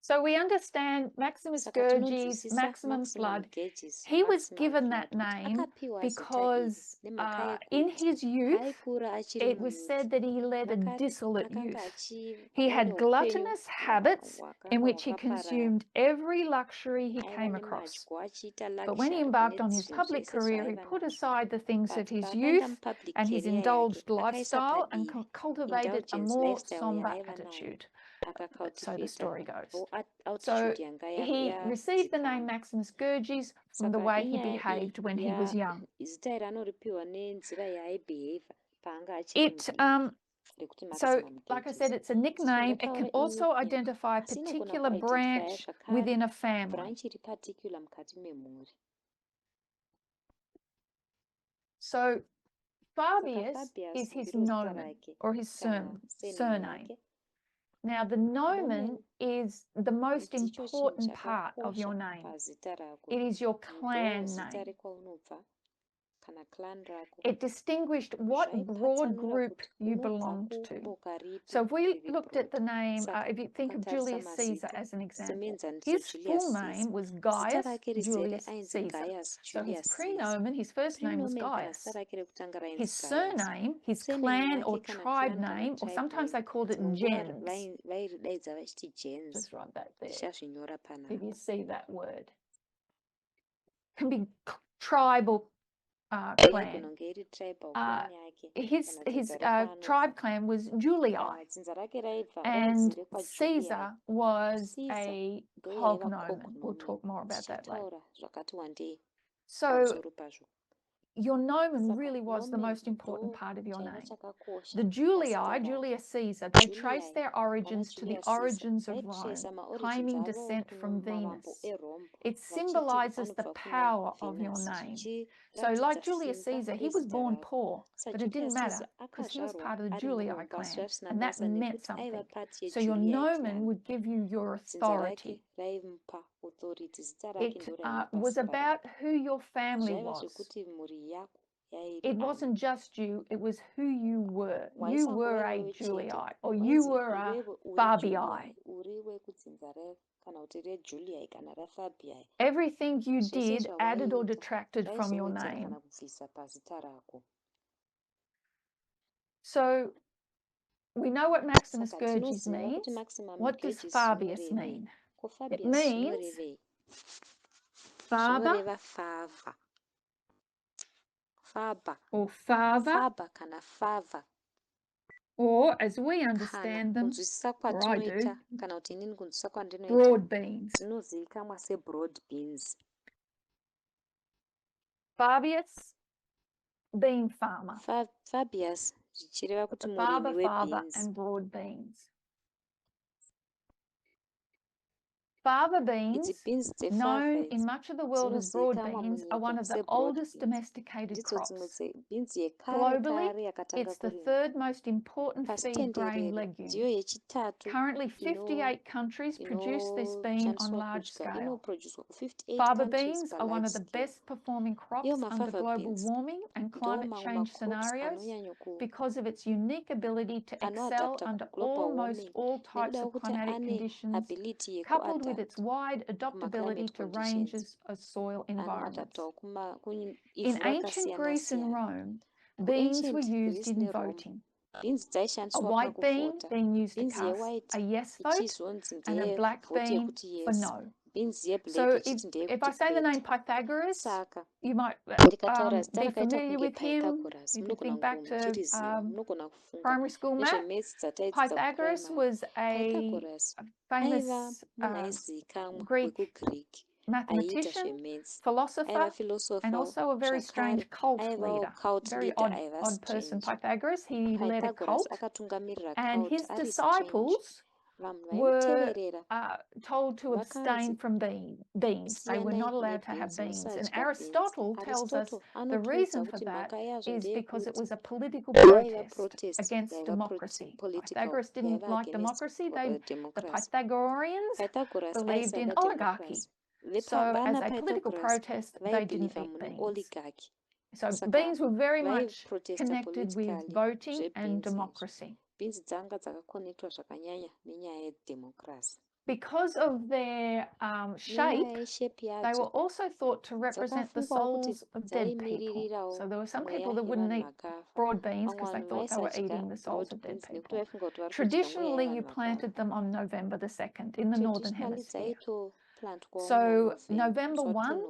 So we understand Maximus Gerges, maximum flood. He was given that name because in his youth, it was said that he led a dissolute youth. He had gluttonous habits in which he consumed every luxury he came across. But when he embarked on his public career, he put aside the things of his youth and his indulged lifestyle and cultivated a more somber attitude. So the story goes. So he received the name Maximus Gerges from the way he behaved when he was young. So, like I said, it's a nickname. It can also identify a particular branch within a family. So Fabius is his nomen or his surname. Now, the nomen is the most important part of your name. It is your clan name. It distinguished what broad group you belonged to. So if we looked at the name, if you think of Julius Caesar as an example, his full name was Gaius Julius Caesar. So his prenomen, his first name was Gaius. His surname, his clan or tribe name, or sometimes they called it gens. Just write that there. If you see that word. Can be tribal clan. His tribe clan was Julii, and Caesar was a cognomen. We'll talk more about that later. So your nomen Saka really was the nomen most important ndo part of your chaiva name. chakakosha The Julii, pazita rako. Julius Caesar, they Julii traced their origins to the navajulius Caesar origins of vaitrace Rome, maorigins claiming avo descent kuno from mavambo Venus. erome It vachiti symbolizes the vanobva kuna power of your Venus name. So like zvichiratidza Julius simba Caesar, he was rezita born rako. poor, but it didn't saJulius matter Caesar because he was akazvarwa part of the ari Julii murombo asi clan, zvisina and that basa meant nekuti aiva something. pati So your yeJuliai nomen clan. would give you your Dzinza rake authority. raimupa authority, zita rake It ndo raiva was pasimba about rake. who your family Zvaiva was. zvekuti mhuri yako yairi It ani. wasn't just you, it was who you were. You Waisangova were a iwewe Julii, chete, or you wainzi were a iwewe uri Fabii. Juliai, uri wekudzinza kana kuti reJuliai kana raFabii. Everything you Zvese did added or zvawaiita detracted from your zvaizowedzera name. kana kubvisa pazita rako. So we know what Maximus Saka Gurgis tinoziva means. kuti Maximus What does Gurgis Fabius zvinorevei? mean? Ko It Fabius means zvinorevei? father Zvinoreva fava. Faba. or father, Faba kana fava. or as we Kana understand them, kunzwisisa or I do, kwatinoita kana kuti inini kunzwisisa kwandinoita broad beans. dzinozivikanwa sebroad beans. Fabius bean farmer. Fabius zvichireva kuti The murimi father webeans. and broad beans. Fava beans, Idzi beans known dzefava in idzi much of the world as broad dzinozivikanwa beans, are one munyika of the sebroad oldest beans. domesticated Ndidzo dzimwe crops. beans yekare Globally, kare yakatanga it's the kurimwa. third most important Pasi feed grain tenderere legume. ndiyo yechitatu Currently, 58 countries produce this bean on inoshandiswa large kudya. scale. Inoproduced ku58 Fava countries beans are one palarge of the scale. best performing crops Iyo under mafava global beans warming and ndo climate mamwe change macrops scenarios anonyanya because of its unique ability to excel anoadapta under kuglobal almost warming all types nekuda of kwekuti climatic ane conditions, ability coupled with its yekuadapt wide adaptability kumaclimate to conditions. ranges of soil environments. Anoadaptawo In ivhu ancient Greece and rakasiyana-siyana. Rome, beans were Kuancient used Greece in neRome, voting. beans A dzaishandiswa white bean pakuvhota. being used to Beans cast yewhite a yes vote, ichizonzi and a black ndeyevhoti bean yekuti for yes. no. Beans So yeblack if ichiti I ndeyekuti say the name kwete. Pythagoras, Saka you might ndikataura zita be rakaita familiar kunge with him. Pythagoras, If you munogona think back to muchiriziva, munogona kufunga primary school math, nezvemaths dzataidzidza Pythagoras kuprimary. was Pythagoras famous aiva munhu aizivikanwa Greek wekuGreek aiita mathematician, zvemaths. philosopher, Aiva and philosopher also a very strange zvakare cult aivawo leader. cult Very leader aiva odd person, strange. Pythagoras. He led a Pythagoras cult, akatungamirira and cult his ari strange. disciples Vanhu were vaimuteverera told to abstain vakanzi from beans. They were siyanai not allowed to have nebeans, beans. And musadya beans. Aristotle tells us Aristotle the reason anotiudza for kuti that mhaka yazvo is because it ndeyekuti was a political yaiva protest protest, against yaiva democracy. political, Pythagoras didn't yaiva like against democracy. The democracy. Pythagoreans Pythagoras believed in aisada oligarchy. democracy. So as Vana a political Pythagoras protest, they didn't vaibhilivha eat mune beans. oligarchy. So Saka beans were very much vaiprotesta connected with politically voting and zvebeans izvo. democracy. Beans dzanga dzakakonectwa zvakanyanya nenyaya yedemocracy. Because of their shape, Shape they yadzo were also thought to represent the dzakafungwawo kuti souls of dead people. dzaimiririrawo So there were some people mweya that wouldn't yevanhu eat vakafa. broad beans Vamwe because they vanhu thought they were vaisadya eating the souls broad of dead beans nekuti people. vaifunga kuti vari kudya mweya Traditionally, you yevanhu vakafa. planted them on November the 2nd in the northern Traditionally hemisphere. dzaitoplantwawo So muna November 1,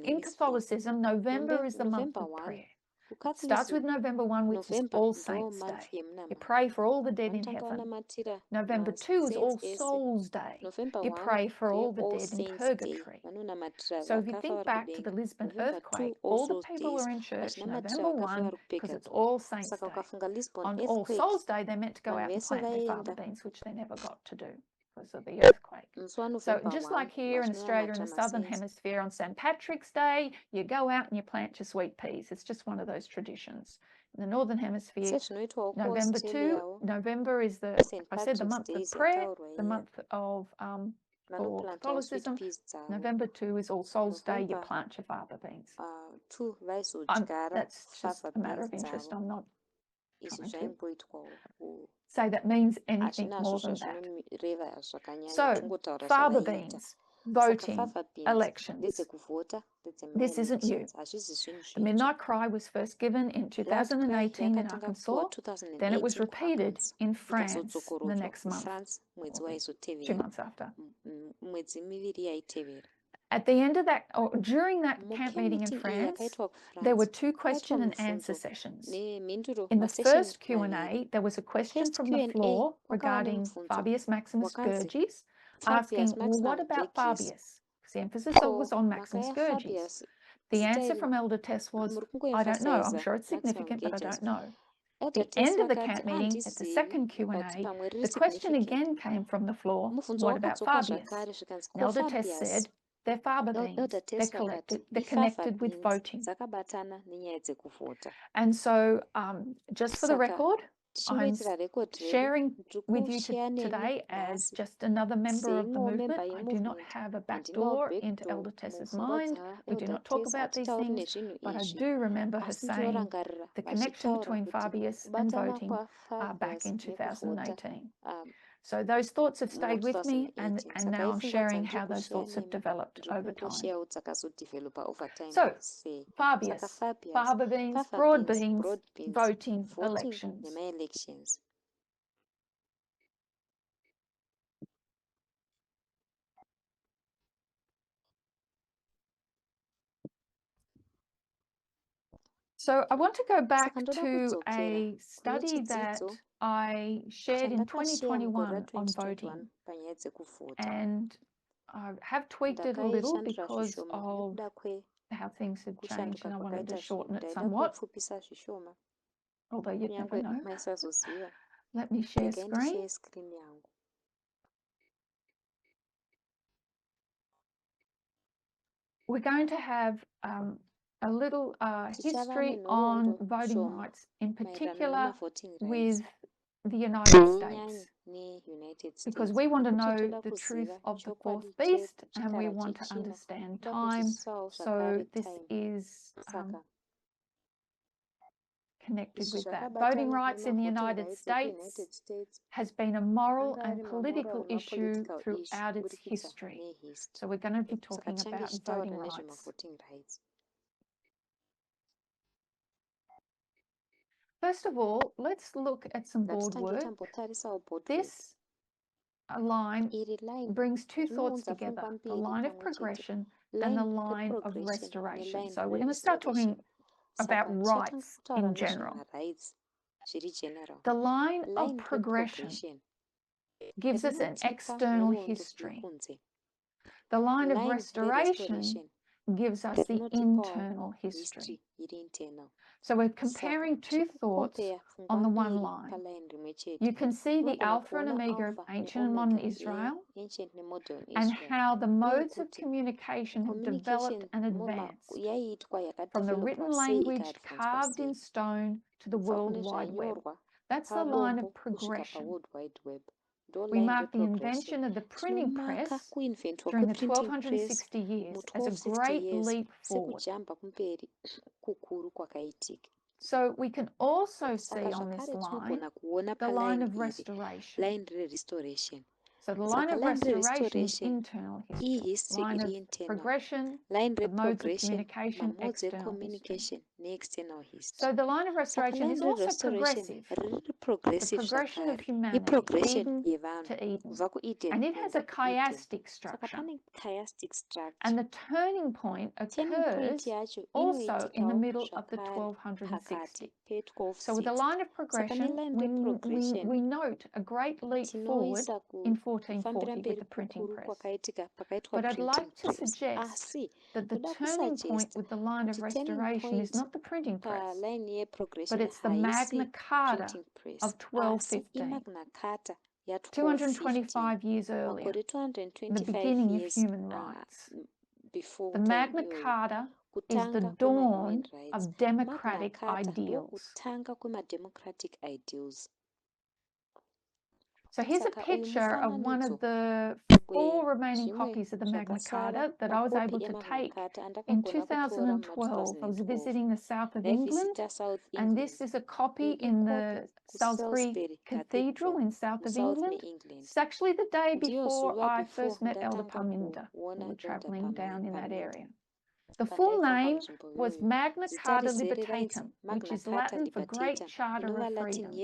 in Catholicism, November is the month November of 1 prayer. It starts kucatholicism with November 1, which is November All ndo Saints month Day. You yemunamata. pray for all the dead in Vanotanga heaven. vanamatira November 2 is All saints ese. Souls Day. November You 1 pray for all the All dead in Saints Day. purgatory. Vanonamatira So if you vakafa think vari back to the kudenga. Lisbon November 2 earthquake, All all the Souls people Days. were in church Vachinamatira November vakafa 1 vari because it's kupurgatory. All Saints Saka Day. ukafunga Lisbon On All earthquake Souls Day, they meant to go vanhu out and vese plant their fava vaenda beans, which they never got to do because of the earthquake. musi wa So November just 1 like here in Australia in the southern vachinonamatira hemisphere on St. Patrick's Day, you go out and you plant your sweet peas. It's just one of those traditions. In the northern hemisphere, sezvinoitwawo November 2, kuaustraliawo November is St. I said the Patrick's month Day of prayer, yataurwa the iya month of for vanoplantawo sweet Catholicism. peas dzavo. November 2 is All Souls Day, you November plant your fava beans. 2 vaizodyara That's just fava a matter beans of interest. dzavo. I'm not Izvi trying to zvaimboitwawo say that means anything hazvinazvo more than that. zvazvinoreva zvakanyanya So, tingotaura fava zvavaiita. beans, Saka voting, fava beans elections. ndedzekuvhota This isn't you. ndedzemaelections hazvisi zvinhu The zvitsva. Midnight Cry was first given in Blood Cry 2018 in yakatanga kupiwa Arkansas. Then it was 2018 repeated kuArkansas in France the ikazodzokorodzwa next month, kuFrance mwedzi 2 waizotevera months after. mwedzi miviri yaitevera. At the end of that, or during that camp meeting in Mucamp meeting iyi France, yakaitwa there were kuFrance 2 pakaitwa question and answer mibvunzo sessions. nemhinduro In the masession first maviri. Q&A, there was a question First from the Q&A floor kwakava regarding nemubvunzo Fabius Maximus wakanzi Gurgis, Fabius asking, well, what Maximus about Gurgis, Fabius? Because the emphasis was ko on mhaka Maximus Gurgis. yaFabius The answer from Elder Tess was, I don't know. I'm sure it's significant, but I don't know. At the end of the camp meeting, at the second Q&A, the question again came from the floor, what about Fabius? And Elder Tess said, they're Faber beans. They're connected with voting. And so, just for the record, I'm sharing with you today as just another member of the movement. I do not have a backdoor into Elder Tess's mind. We do not talk about these things, but I do remember her saying the connection between Fabius and voting back in 2018. So those thoughts have stayed with me, and now I'm sharing how those thoughts have developed over time. So, Fabius, Faber beans, broad beans, voting elections. So I want to go back to a study that I shared in 2021 on voting, and I have tweaked it a little because of how things have changed, and I wanted to shorten it somewhat, although you'd never know. Let me share screen. We're going to have a little history on voting rights, in particular with the United States, because we want to know the truth of the fourth beast and we want to understand time. So this is connected with that. Voting rights in the United States has been a moral and political issue throughout its history. So we're going to be talking about voting rights. First of all, let's look at some board work. This line brings two thoughts together, the line of progression and the line of restoration. So we're going to start talking about rights in general. The line of progression gives us an external history. The line of restoration gives us the internal history. So we're comparing two thoughts on the one line. You can see the alpha and omega of ancient and modern Israel and how the modes of communication have developed and advanced from the written language carved in stone to the World Wide Web. That's the line of progression. We mark the invention of the printing press during the 1260 years as a great leap forward. So we can also see on this line the line of restoration. So the line of restoration is internal history. Line of progression, the modes of communication, external history. So the line of restoration is also progressive. The progression of humanity, Eden to Eden. And it has a chiastic structure. And the turning point occurs also in the middle of the 1260. So with the line of progression, we note a great leap forward in 1440 with the printing press. But I'd like to suggest that the turning point with the line of restoration is not the printing press, but it's the Magna Carta of 1215, 225 years earlier, the beginning of human rights. The Magna Carta is the dawn of democratic ideals. So here's a picture of one of the 4 remaining copies of the Magna Carta that I was able to take in 2012. I was visiting the south of England, and this is a copy in the Salisbury Cathedral in south of England. It's actually the day before I first met Elder Parminda. We were travelling down in that area. The full name was Magna Carta Libertatum, which is Latin for Great Charter of Freedoms,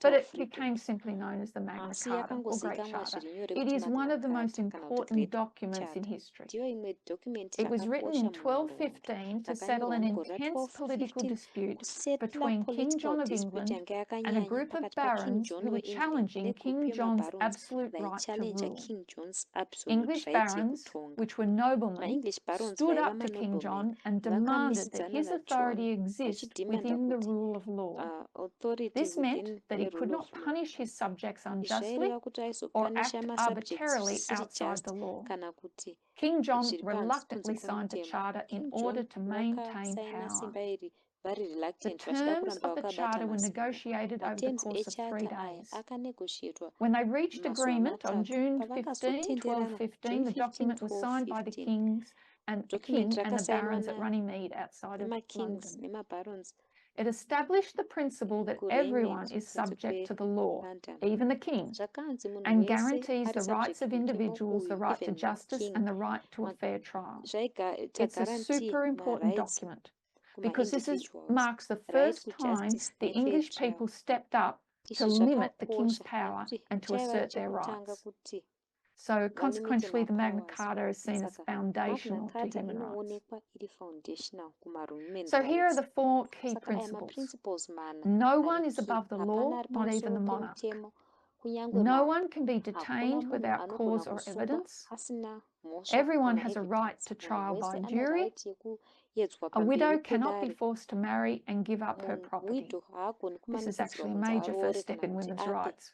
but it became simply known as the Magna Carta or Great Charter. It is one of the most important documents in history. It was written in 1215 to settle an intense political dispute between King John of England and a group of barons who were challenging King John's absolute right to rule. English barons, which were noblemen, stood up to King John and demanded that his authority exist within the rule of law. This meant that he could not punish his subjects unjustly or act arbitrarily outside the law. King John reluctantly signed the charter in order to maintain power. The terms of the charter were negotiated over the course of 3 days. When they reached agreement on June 15, 1215, the document was signed by the king and the barons at Runnymede outside of London. It established the principle that everyone is subject to the law, even the king, and guarantees the rights of individuals, the right to justice and the right to a fair trial. It's a super important document because this marks the first time the English people stepped up to limit the king's power and to assert their rights. So consequently, the Magna Carta is seen as foundational to human rights. So here are the 4 key principles. No one is above the law, not even the monarch. No one can be detained without cause or evidence. Everyone has a right to trial by jury. A widow cannot be forced to marry and give up her property. This is actually a major first step in women's rights.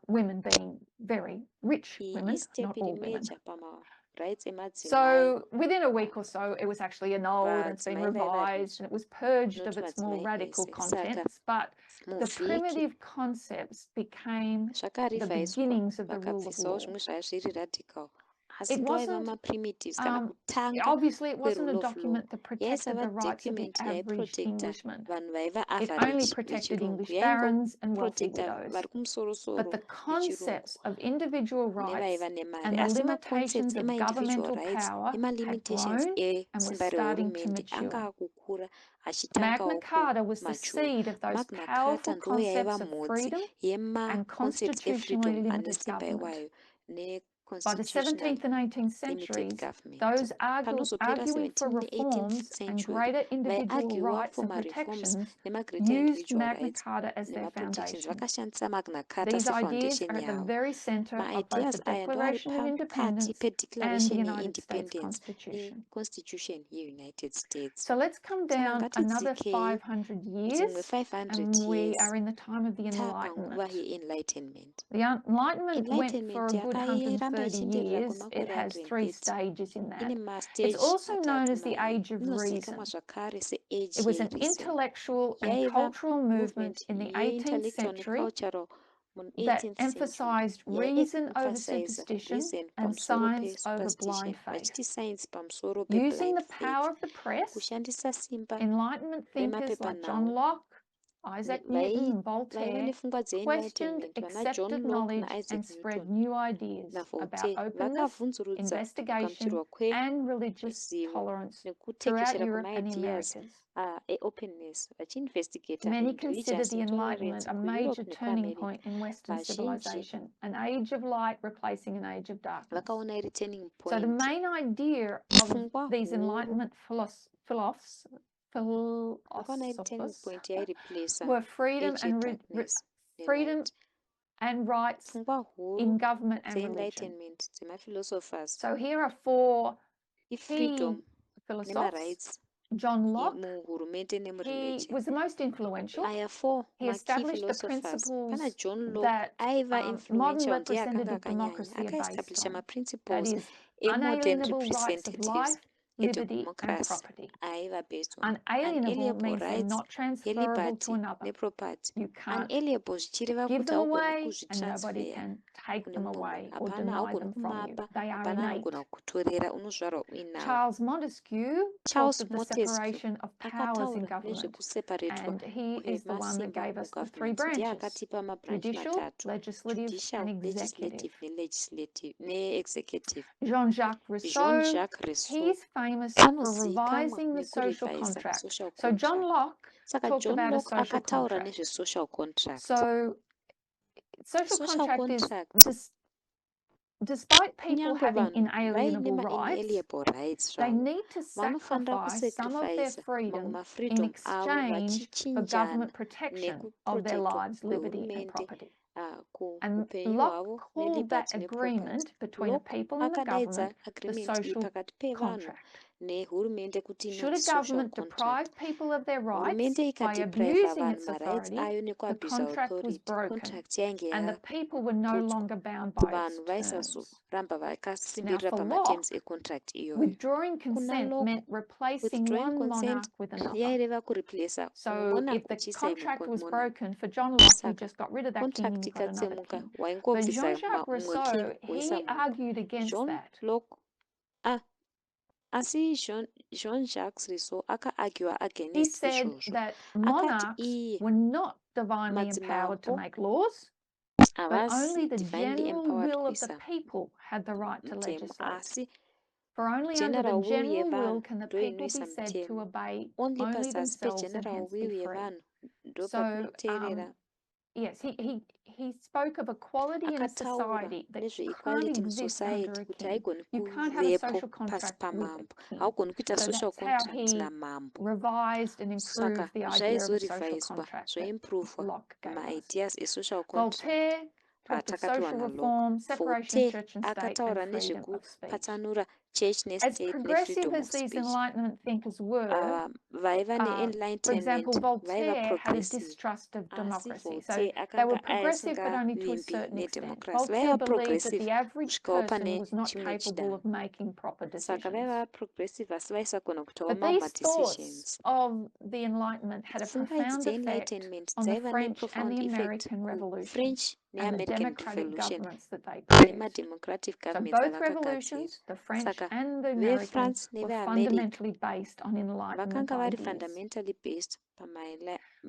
Women being very rich women, not all women. So within a week or so, it was actually annulled and it's been revised and it was purged of its more radical contents, but the primitive concepts became the beginnings of the rule of law. It wasn't, obviously, it wasn't a document that protected the rights of the average Englishman. It only protected English barons and wealthy widows. But the concepts of individual rights and the limitations of governmental power had grown and were starting to mature. Magna Carta was the seed of those powerful concepts of freedom and constitutionally limited government. By the 17th and 18th centuries, those arguing for reforms and greater individual rights and protections used Magna Carta as their foundation. These ideas are at the very centre of both the Declaration of Independence and the United States Constitution. So let's come down another 500 years, and we are in the time of the Enlightenment. The Enlightenment went for a good 130 years. It has 3 stages in that. It's also known as the Age of Reason. It was an intellectual and cultural movement in the 18th century that emphasized reason over superstition and science over blind faith. Using the power of the press, Enlightenment thinkers like John Locke, Isaac Newton and Voltaire questioned accepted knowledge and spread new ideas about openness, investigation, and religious tolerance throughout Europe and the Americas. Many consider the Enlightenment a major turning point in Western civilization, an age of light replacing an age of darkness. So the main idea of these Enlightenment philosophers were freedom and rights in government and religion. So here are 4 key philosophers. John Locke, he was the most influential. He established the principles that modern representative democracy are based on. That is, unalienable rights of life, liberty and property. Unalienable means they're not transferable to another. You can't give them away and nobody can take them away or deny them from you. They are innate. Charles Montesquieu talks of the separation of powers in government, and he is the one that gave us the 3 branches: judicial, legislative and executive. Jean-Jacques Rousseau, he's famous for revising the social contract. So John Locke talked about a social contract. So social contract is despite people having inalienable rights, they need to sacrifice some of their freedom in exchange for government protection of their lives, liberty and property. And kuupenyu Locke hwavo called that neliberty neproperty. agreement between the Locke people and the akadaidza government the agreement iyi social pakati pevanhu contract. nehurumende kuti Should a inonzi social government contract. deprive people of their rights Hurumende by ikadepriva abusing vanhu its marights authority, ayo the nekuabhisa contract was authority. broken Contract yainge and the people were no yaputswa. longer bound by its Vanhu terms. vaisazoramba Now, vakasimbirira for pamaterms Locke, econtract iyoyo. withdrawing Kuna consent Locke, meant replacing withdrawing one consent monarch with another. yaireva kureplaca So monarch if the uchiisa contract was monarch. broken for John Locke, he Saka just got rid of that king and contract he got another ikatsemuka king. But waingobvisa Jean-Jacques umwe king Rousseau, woisa he mumwe. argued against Jean that. Locke asi Jean-Jacques Rousseau akaargua He against said izvozvo. that Akati monarchs were not divinely empowered to madzimambo make laws, but only havasi the divinely general empowered will of the kuisa people had the right to mutemo, legislate. asi For only under the general will general will yevanhu can the ndo people be inoisa said to mutemo. obey Only only pazasi themselves and pegeneral hence will be free. yevanhu ndo So, patinoteerera. yes, he spoke of equality in a Akataura society that can't nezveequality exist musociety under a kuti king. haigoni You can't have a kuvepo social pasi contract with a pamambo. king. Haugoni kuita So social that's how contract he namambo. revised and improved Saka the idea of a social zvaizorivaiswa contract that zvoimprovwa Locke gave us. maideas esocial contract Voltaire talked of social atakatowana Locke. reform, separation of Voltaire church and state, and akataura freedom of speech. nezvekupatsanura church As nestate progressive nefreedom as of these speech. Enlightenment thinkers were, Vaiva for ne-enlightenment example, vaiva Voltaire had a progressive. distrust of Asi democracy. So Voltaire they were akanga progressive, but only to a asingavimbi certain extent. nedemocracy. Voltaire Vaiva believed that progressive the average kusvikawo person pane was not chimwe capable of chidanho. making proper Saka vaiva decisions. progressive asi vaisagona kutawo But mamwe these thoughts madecisions. of the Enlightenment had a Pfungwa idzi profound effect dze-enlightenment on the dzaiva French and neprofound the effect American Revolution kufrench and the neamerican democratic revolution governments that they produced. nemademocratic So governments both avakagadzira. revolutions, the French Saka and the American, vefrance were neveamerica fundamentally based on Enlightenment vakanga vari ideas. fundamentally based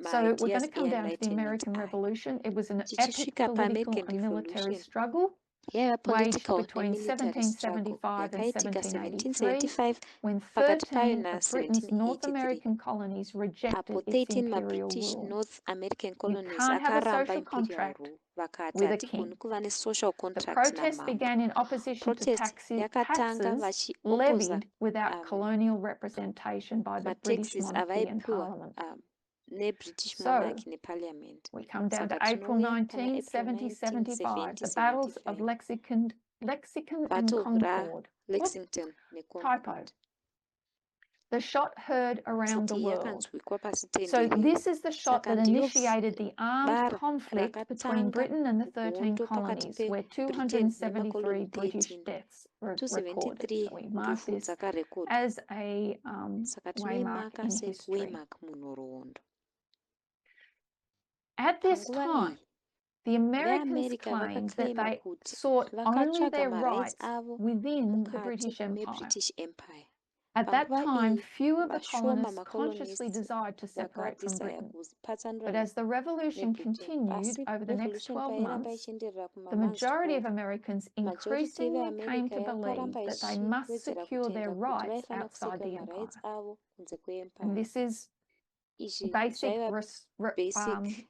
So we're pamaideas going to come down to the e-enlightenment American aya. Revolution. It was an epic Tichisvika political paamerican and military revolution struggle yaiva waged political between nemilitary struggle 1775 and yakaitika 1783, 1775 when pakati payo 13 of Britain's North 1783 American colonies rejected apo its 13 imperial mabritish rule. north american You colonies can't have a akaramba social imperial contract rule vakati with a hatigoni king. kuva nesocial The contract protest namambo. began in opposition to Protest yakatanga taxes vachiopposa levied without colonial representation by the British mataxes monarchy and avaipiwa parliament. nebritish So monarchy neparliament. we come down to Saka April tinouya pana 19, April 1775, the 19, battles of 1775 Lexington and battle ra Concord. Lexington Typo. neConcord. The shot heard around the Tsitsi world. yakanzwikwa pasi So tenderere. this is the shot Saka that ndiyo initiated the armed bara conflict between rakatanga Britain and the 13 hondo pakati colonies, where peBritain 273 nemakoloni British 13. deaths were recorded. 273 So we mark ndufu this dzakarekodwa. as a Saka waymark tinoimaka in history. sewaymark munhoroondo. At this Panguva time, iyi the Americans veamerica claimed that vakaklaima they kuti sought only vakatsvaga their marights rights avo within the mukati British Empire. meBritish Empire. At that Panguva time, iyi few of the vashoma colonists consciously macolonists desired to separate from vakadesire Britain. But kupatsanurana as the revolution neBritain. continued Asi over the next revolution 12 pairamba months, ichienderera the majority of 12 Americans majority increasingly came veamerica to believe yakaramba that they must ichiwedzera secure their kutenda kuti rights vaifana outside kusekura the marights empire. avo kunze And kweempire. this is Izvi basic zvaiva basic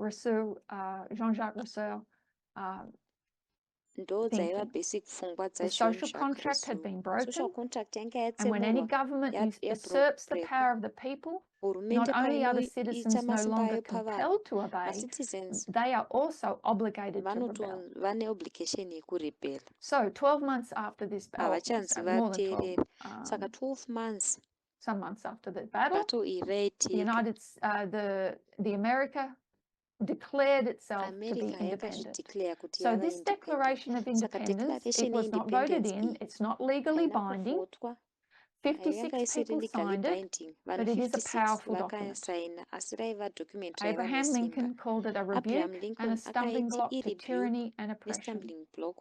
Rousseau, Jean-Jacques Rousseau. ndo dzaiva Thinking. basic pfungwa The social dzaJean-Jacques contract had Rousseau. been broken, Social contract yanga and when any yatsemurwa government usurps the yabrekwa. power of the people, not Hurumende only are the painoita citizens no masimba longer ayo pavanhu, compelled to obey, macitizens they are also obligated to rebel. vane obligation yekurebel. So 12 months after this, Havachanzi more than 12, vateereri. Saka 12 months some months after the battle, iyi raitika. the America declared itself to be America independent. yakazvideclare kuti So yava this independent. declaration of Saka independence, it declaration was not voted yeindependence in, iyi it's not legally haina binding. kuvhotwa. 56 Yanga isiri people legally signed it, binding. Vanhu but it is a 56 powerful document. vakasaina asi raiva document raiva Abraham nesimba. Lincoln called it a Abraham rebuke and a Lincoln stumbling akaiti block to irebuke tyranny and oppression. nestumbling block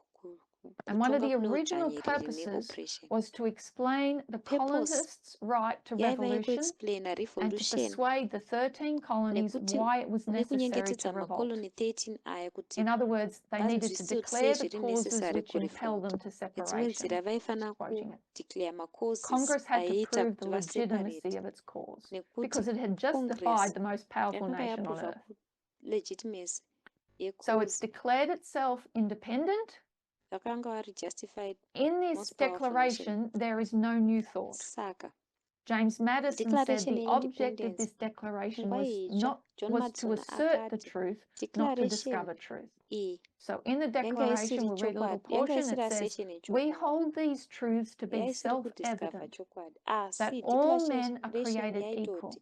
And one of kutonga the kune original udzvanyiriri purposes neoppression. was to explain the Purpose colonists' right to yaiva revolution yekuexplaina and to revolution persuade the 13 colonies nekuti why it was necessary to nekunyengetedza revolt. makoloni 13 aya kuti In other words, they needed to vanzwisise kuti sei declare the zviri causes necessary which impel them kurevolt. to Nedzimwe separation. nzira vaifana Quoting it. kudeclare macauses Congress had to aiita prove the kuti vaseparate legitimacy of its cause nekuti because it had just Congress defied the most powerful yakanga nation on yaprova earth. legitimacy So it's yecause declared itself independent. vakanga vari justified In this most powerful nation. declaration, there is no new thought. Saka James Madison said Declaration the object of this yeindependence declaration nguva was itsva John was to Madison assert the akati truth, not to declaration discover truth. iyi So in the yanga declaration, isiri we'll read a little chokwadi, yanga portion. It isiri says, assertion we yechokwadi, hold these truths to be yaisiri kudiscover self-evident, chokwadi, that asi all men are declaration created equal, yaitoti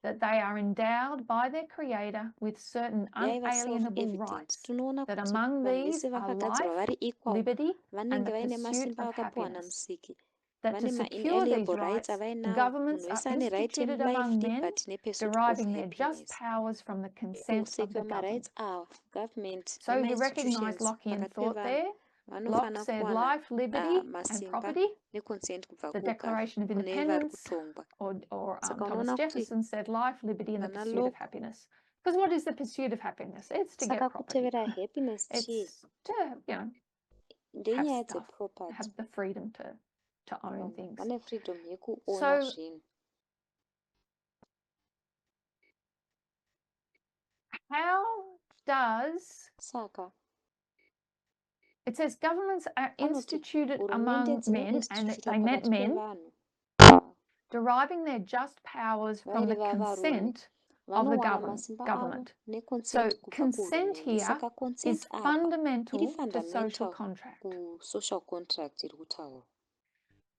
that they are endowed by their Creator with certain yaiva unalienable self-evident. rights, Tinoona that kuti among vanhu these vese are vakagadzirwa vari life, equal, liberty, and vanenge the vaine pursuit masimba of vakapiwa happiness. namusiki, That to vane secure these ma-inalienable rights rights, avainawo. governments Munhu are wese ane right instituted yemlife, among men, liberty nepursuit of deriving their just happiness. powers from the consent of Kusekiwa the governed. ma-rights awa government So you recognize nema-institutions Lockean pakati thought pevanhu there. Locke vanofana said kuwana life, liberty, and masimba property. neconsent kubva The Declaration of kune vari Independence, kutongwa. or Saka Thomas unoona kuti Jefferson said life, liberty, and the vana pursuit of Locke, happiness. Because what is the pursuit of happiness? It's to saka get property. kutevera happiness chii It's to, have ndenyaya stuff, dzeproperty. have the freedom to own things. Vane freedom yekuona So zvinhu. how does Saka it says governments are anoti instituted hurumende among men, and dzinoinstitutwa they meant pakati men, pevanhu deriving their just powers from the vaireva varume consent of the vanowana masimba avo government. So neconsent kubva consent kuhurumende. here Saka is consent apa iri fundamental to social fundamental contract. kusocial contract iri kutaura.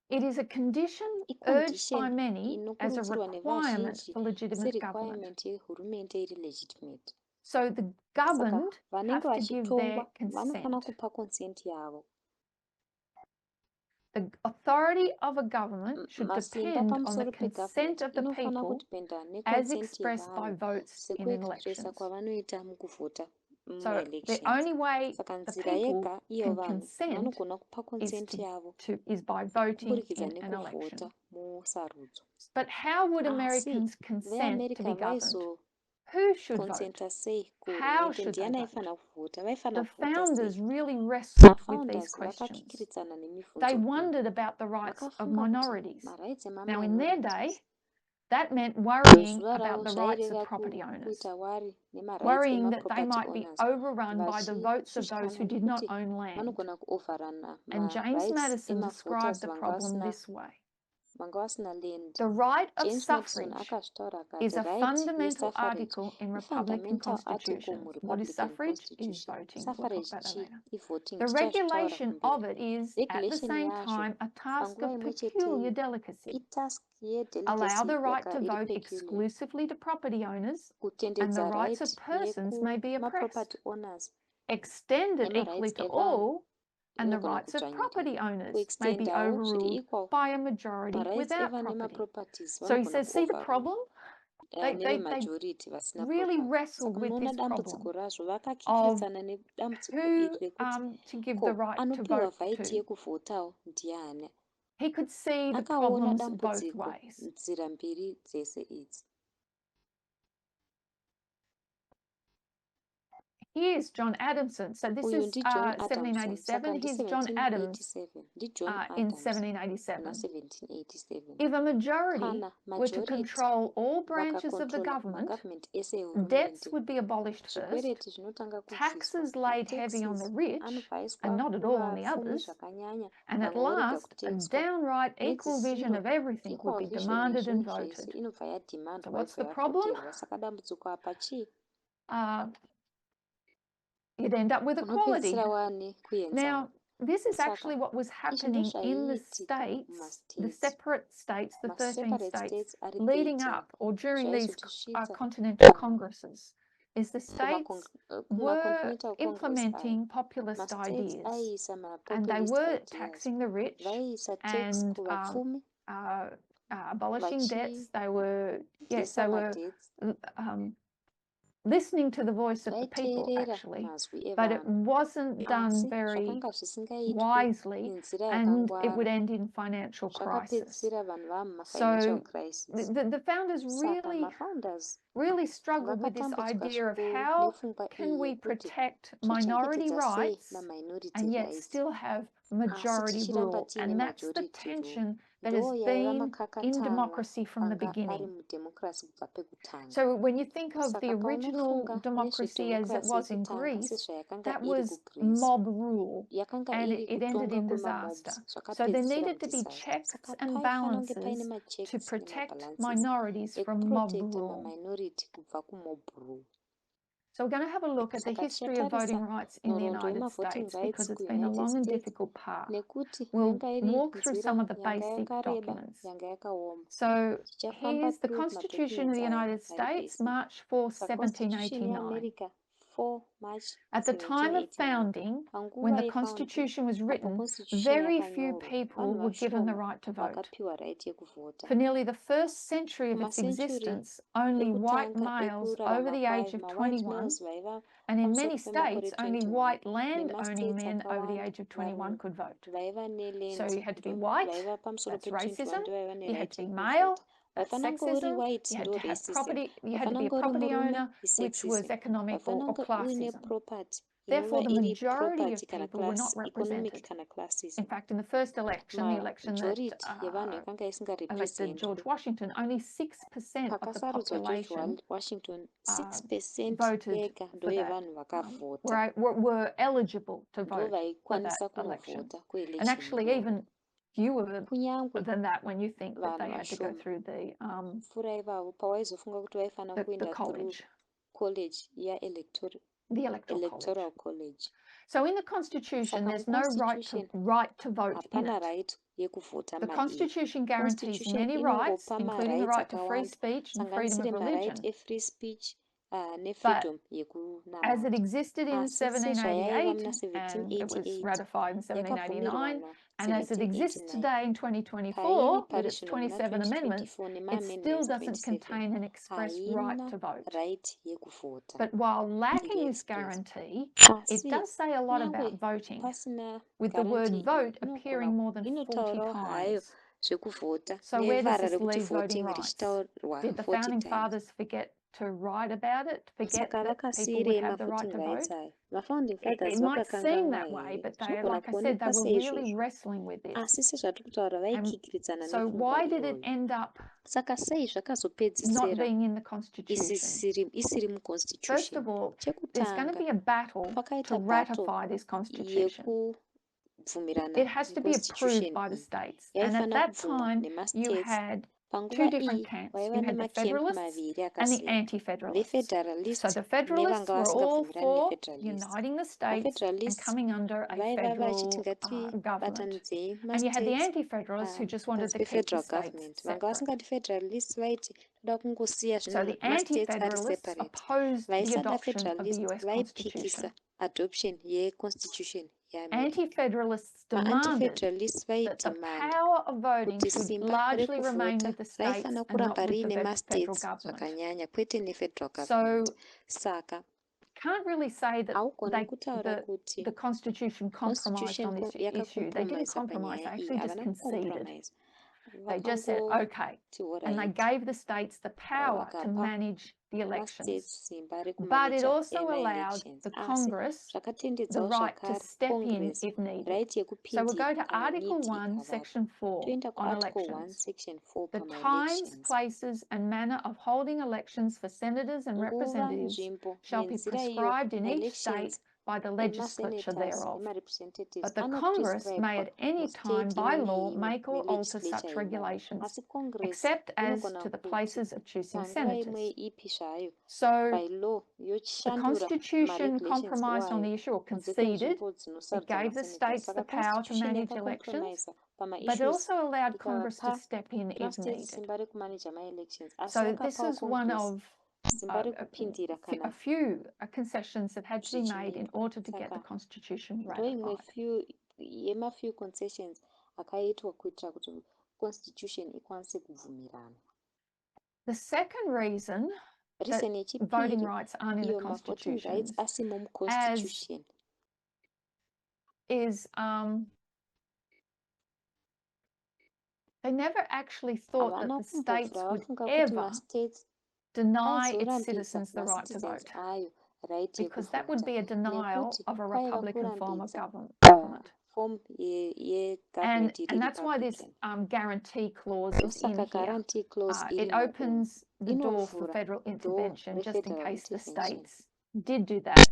It is a condition urged by Icondition many as a inokurudzirwa requirement nevazhinji for legitimate government. serequirement yehurumende iri legitimate. So the Saka governed vanenge have to give their vachitongwa vanofana consent. kupa consent yavo. The authority of a government should Masimba depend on the pamusoro consent pegovernment of the inofana people kudependa as neconsent expressed by yevanhu votes in sekuexpressa elections. kwavanoita mukuvhota So the mumaelections. only way Saka the nzira people yega iyo can vanhu consent vanogona kupa is consent yavo is by voting kuburikidza in an election. nekuvhota musarudzo. But how would Asi Americans consent to veamerica be governed? Who should vote? vaizokonsenta sei How kuhurumende? should they Ndiani vote? aifana kuvhota? Vaifana The kuvhota founders sei? really wrestled with these Mafounders questions. vakakikiridzana nemibvunzo They iyi. wondered about the rights of Vakafunga kuti minorities. marights Now, in their day, emaminorities that meant worrying muzuva ravo about the rights zvaireva of property owners, kuita wari nemarights worrying that they emaproperty might be owners, overrun by the votes of those who vachishushikana did not nekuti own land. vanogona kuoverruna And James marights Madison emavoters described the vanga problem vasina this way. land. The right of James Madison suffrage akazvitaura is akati a right fundamental yesuffrage article in Republican ifundamental article constitutions. What is murepublican suffrage? Is constitution. voting. We'll talk Suffrage about that chi later. ivoting. The Tichazvitaura regulation of kumberi. it is, at the Regulation same yazvo time, a task panguva of imwe peculiar cheteyo delicacy. itask Allow yedelicacy the right to iri vote peculiar. exclusively to property owners, and the Kutendedza rights of right persons may be yekumaproperty oppressed. owners Extend it equally nemarights to evanhu all, and the inogona rights of kudzvanyirwa. property owners may be Kuextendawo zviri overruled equal by a majority marights without evana property. nemaproperties So he vanogona says, see the kuoverrule problem? They nevemajority vasina really property. wrestled Saka with munoona this dambudziko problem razvo of vakakikiridzana nedambudziko who iri rekuti to give ko the right to anopiwa vote vhaiti to. yekuvhotawo ndiani. He could see the Akaona problems both dambudziko ways. nzira mbiri dzese idzi. Here's John Adamson. So this Uyu is ndiJohn Adamson. 1787. Saka Here's John Adams 1787. NdiJohn in Adams 1787. muna 1787. If a majority Kana were to majority control all branches of the vakakontrola government, magovernment ese debts ehurumende, would be abolished first, zvikwereti zvinotanga kubviswa, taxes laid heavy on the rich anobva aiswa and not at all on the kuvapfumi others, zvakanyanya, and at vamwe vorega last a kutengeswa. downright equal vision Nedzisiro of everything would equal be vision demanded and yezvinhu zvese voted. inobva So yadhimandwa what's ibva the problem? yavoterwa. Saka dambudziko apa chii? You'd end up with equality. Unopedzisira wane kuenzana. Now, this is Saka actually what was izvi happening in the ndozvaiitika states, the mumastates. separate states, the 13 Maseparate states, states ari leading 13 up or during these zvaizochisvitsa continental congresses, is the states were kumacontinental congress implementing populist mastates ideas, aiisa and they mapopulist were ideas, taxing the rich vaiisa tax and kuvapfumi, abolishing debts. They were vachiisa madebts, listening to the voice of the people, vaiteerera actually, mazwi but it evanhu, wasn't done asi very zvakanga zvisingaitwi wisely, nenzira and it yakangwara, would end in financial crisis. zvakapedzisira vanhu vava mumafinancial So crisis. the founders Saka mafounders really struggled with this vakatambudzika idea of zvikuru how nepfungwa can iyi we yekuti protect minority tochengetedza sei rights maminority and yet rights still have majority rule, and that's the tension that has been in democracy from the beginning. So when you think of the original democracy as it was in Greece, that was mob rule, and it ended in disaster. So there needed to be checks and balances to protect minorities from mob rule. So we're going to have a look at the history of voting rights in the United States because it's been a long and difficult path. We'll walk through some of the basic documents. So here's the Constitution of the United States, March 4, 1789. At the time of founding, when the Constitution was written, very few people were given the right to vote. For nearly the first century of its existence, only white males over the age of 21, and in many states, only white land-owning men over the age of 21 could vote. So you had to be white, that's racism. You had to be male, that's sexism. You had to have property. You had to be a property owner, which was economic or classism. Therefore, the majority of people were not represented. In fact, in the first election, the election that elected George Washington, only 6% of the population voted for that, were eligible to vote for that election. And actually, even fewer than that when you think that they had to go through the college. The electoral college. So in the Constitution, there's no right to vote in it. The Constitution guarantees many rights, including the right to free speech and freedom of religion. But as it existed in 1788, and it was ratified in 1789, and as it exists today in 2024, with its 27 amendments, it still doesn't contain an express right to vote. But while lacking this guarantee, it does say a lot about voting, with the word vote appearing more than 40 times. So where does this leave voting rights? Did the Founding Fathers forget to write about it, forget that people would have the right to vote? It might seem that way, but they, like I said, they were really wrestling with this. And so why did it end up not being in the Constitution? First of all, there's going to be a battle to ratify this Constitution. It has to be approved by the states. And at that time, you had two different camps. You had the Federalists and the Anti-Federalists. So the Federalists were all for uniting the states and coming under a federal government. And you had the Anti-Federalists who just wanted to keep the states separate. So the Anti-Federalists opposed the adoption of the US Constitution. Anti-Federalists demanded that the power of voting should largely remain with the states and not with the federal government. So can't really say that the Constitution compromised on this issue. They didn't compromise, they actually just conceded. They just said, okay, and they gave the states the power to manage the elections. But it also allowed the Congress the right to step in if needed. So we'll go to Article 1, Section 4 on elections. The times, places and manner of holding elections for senators and representatives shall be prescribed in each state by the legislature thereof. But the Congress may at any time by law make or alter such regulations, except as to the places of choosing senators. So the Constitution compromised on the issue or conceded. It gave the states the power to manage elections, but it also allowed Congress to step in if needed. So this is one of a few concessions that had to be made in order to get the Constitution ratified. The second reason that voting rights aren't in the Constitution is they never actually thought that the states would ever deny its citizens the right to vote. because that would be a denial of a Republican form of government. form And yegovernment iri that's why this Republican. guarantee clause is in Saka here. guarantee clause It irimo umu opens the door for inovhura federal door intervention just in refederal case the intervention states did do that.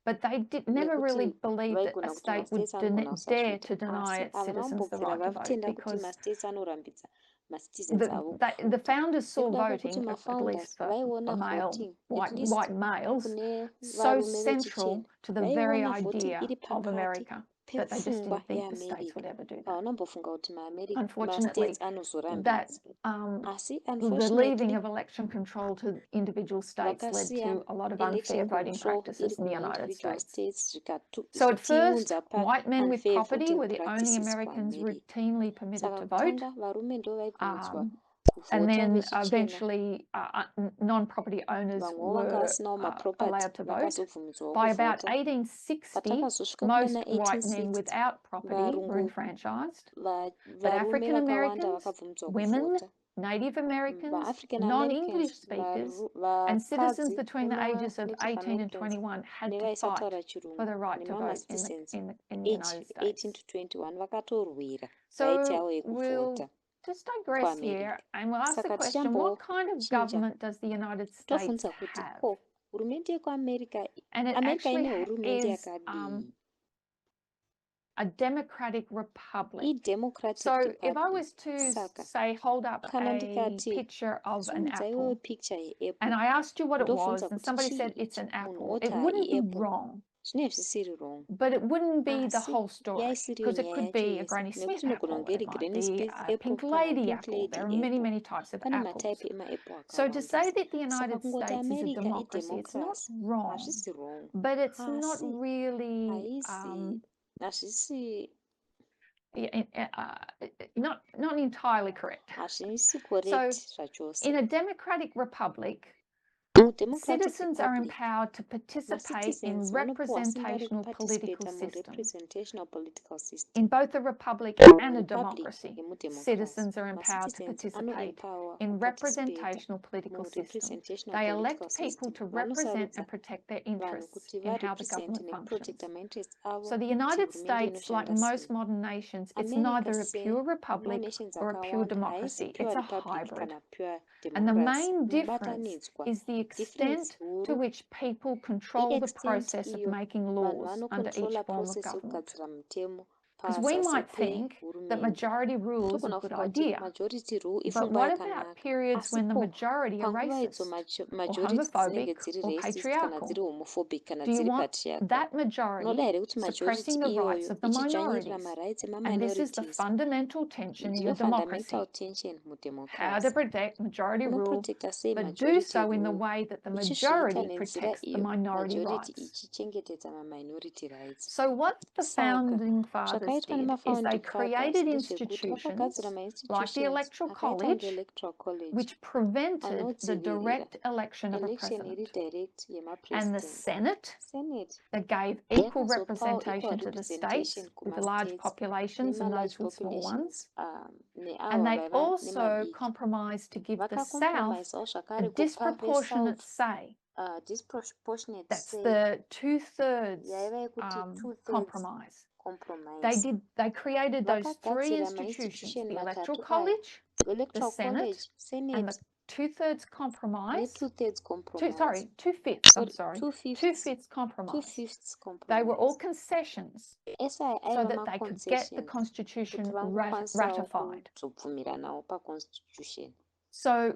But they never really nekuti believed that a vaigona kuti state would mastates anogona dare kusazviita to deny asi its ava citizens the vambobvira right to vote vatenda kuti because mastates anorambidza macitizens avo the founders saw nekuda kwekuti voting, at mafounders least for vaiona male voting at least white males, kune so varume central vechichena to the very vaiona voting idea iri of pakati America that they just pepfungwa didn't think the states would yeamerica ever do that. pavanombofunga kuti Unfortunately, mastates anozorambidza asi the leaving unfortunately of election control to individual states led vakasiya to a lot of unfair election voting control iri practices in the kuma United individual States. states So at first, zvichiunza white men with unfair property voting were the only practices Americans kuamerica routinely permitted saka to vote. kutanga varume ndo vaibvumidzwa And kuvhota then vechichena eventually non-property owners vamwewo were vanga vasinawo maproperty allowed to vote. vakazobvumidzwawo By about kuvhota 1860, patakazosvika most kuna white men 1860 without property were varungu enfranchised. But varume African vakawanda Americans, vakabvumidzwa women, kuvhota Native Americans, vaafrican non-English americans speakers, and citizens vakadzi between the ages of native 18 and americans 21 had to fight nevaisataura for chirungu the right to vote nemamacitizens in the age United 18 States. to 21 vakatorwira raiti So yavo we'll yekuvhota just digress kuamerica here and we'll ask the saka question, what kind of tichambochinja government does the United States tobvunza kuti have? ko hurumende yekuamerica And it america actually ine hurumende is yakadii a democratic republic. idemocratic So if I republic was to saka say, hold up kana a ndikati picture of an sumudzaio apple, picture yeapple and I asked you what it was, ndobvunza and kuti somebody chii said it's ichi an munhu apple, it oti wouldn't be iapple wrong, zvinenge zvisiri wrong but it wouldn't be the asi whole story, yaisiriyo because it nyaya could yacho be a yese Granny Smith nekuti inogona apple, kunge it iri might granny be smith a apple pink kana lady pink apple. lady There are many, apple many types of pane apples. mataipi emaapple So to say akawandisa that the saka United kungoti States is a america democracy, it's not idemocracy wrong, hazvisi wrong but it's not asi really hazvisi not entirely correct. hazvisi So correct zvachose in a democratic republic, mudemocratic citizens are republic empowered to participate in macitizens vanopiwa simba representational political rekuparticipata system. murepresentational political system In both a republic and a republic democracy, yemudemocracy citizens are empowered to macitizens participate anoempower in kuparticipata representational political system. murepresentational They political elect people system to represent vanosarudza and protect their vanhu interests kuti in how the varepresente government functions. nekuprotecta mainterest avo So the kuti United hurumende States, like inoshanda most sei modern nations, it's america neither a pure republic semanations or a pure akawanda haisi democracy. pure It's a republic hybrid. kana pure And the democracy main difference munobatanidzwa is the difference extent to huru which people control the iextent process of iyo making vanhu laws under each vanocontrola form of process government. yekugadzira mutemo Because we pazasi might think that pehurumende majority rule is a togona good kufunga kuti idea. majority rule But ipfungwa what about yakanaka periods asi when the ko majority are panguva idzo racist or majority dzinenge homophobic dziri or racist kana patriarchal? dziri homophobic kana Do you dziri want patriarchal that majority unoda here kuti majority suppressing the rights iyoyo of the ichidzvanyirira minorities? marights And this is the emaminorities fundamental tension in ndiyo a fundamental democracy. tension How to mudemocracy protect majority rule, unoprotecta sei but do majority so in the rule way that the uchizviita majority nenzira protects the iyo minority majority rights. ichichengetedza maminority rights So what the saka founding fathers zvakaitwa did is they nemafounding fathers created ndezvekuti vakagadzira institutions like the mainstitutions Electoral akaita College, electoral college which prevented the anodzivirira direct election of a election iri president, direct and the yemapresident Senate senate that gave equal yakazopawo equal representation to the states representation with large kumastates populations and nemalarge those with small populations ones. neavo And they vaiva also nemadiki compromised to give the South vakakompromisawo a zvakare kupa disproportionate vesouth say. disproportionate That's say the two-thirds yaiva yekuti two-thirds compromise. compromise They created those three vakagadzira institutions, mainstitution the Electoral matatu aya College, the electoral Senate, college and the senate two-thirds compromise. ne2/3 compromise Two-fifths, I'm sorry sorry. 2/5 Two-fifths compromise. 2/5 They were all compromise concessions esaya so aiva that they could get the maconcessions kuti Constitution vangokwanisawo ratified. kuzobvumiranawo paconstitution So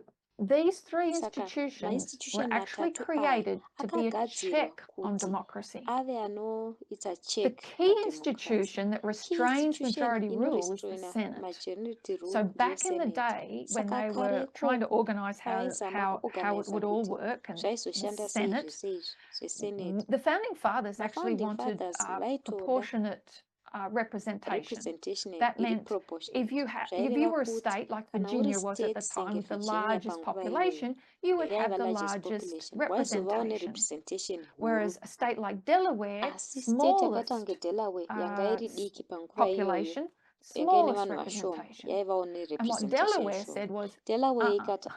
these three saka institutions were mainstitution actually matatu aya created to be a akagadzirwa check on kuti democracy. ave anoita The check key pademocracy institution that key restrains institution majority rule is the inorestraina Senate. majority rule So ndiyo back in the senate day when saka they were kare trying to koko organize pavaizama how it kuorganiza would all kuti work, and the zvaizoshanda sei Senate, zvese izvi zvesenate the founding fathers actually mafounding wanted fathers vaitoda proportionate representation. representation That iri meant proportionate if you zvaireva were a kuti state like kana uri Virginia was at state the time senge with the virginia largest panguva iyoyo population, you would have yaiva the largest largest population waizovawo representation. nerepresentation huru Whereas a state like Delaware, asi state yakaita smallest kunge delaware yanga iri diki panguva iyoyo population, yanga ine smallest vanhu vashoma representation. yaivawo And what nerepresentation Delaware shoma said was, delaware ikati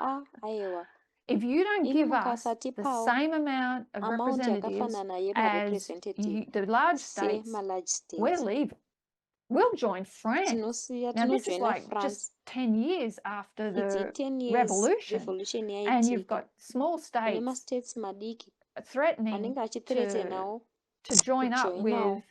aiwa If you don't imi give us mukasatipawo the same amount of amount representatives yakafanana as yemarepresentative the large states, semallarge we're states leaving. We'll join France. tinosiya Now, this is tinojoina like France. just 10 years after Idzi the 10 years revolution, revolution and you've yaitika got small kune states mastates madiki threatening anenge achithreatenawo to join up kujoinawo with,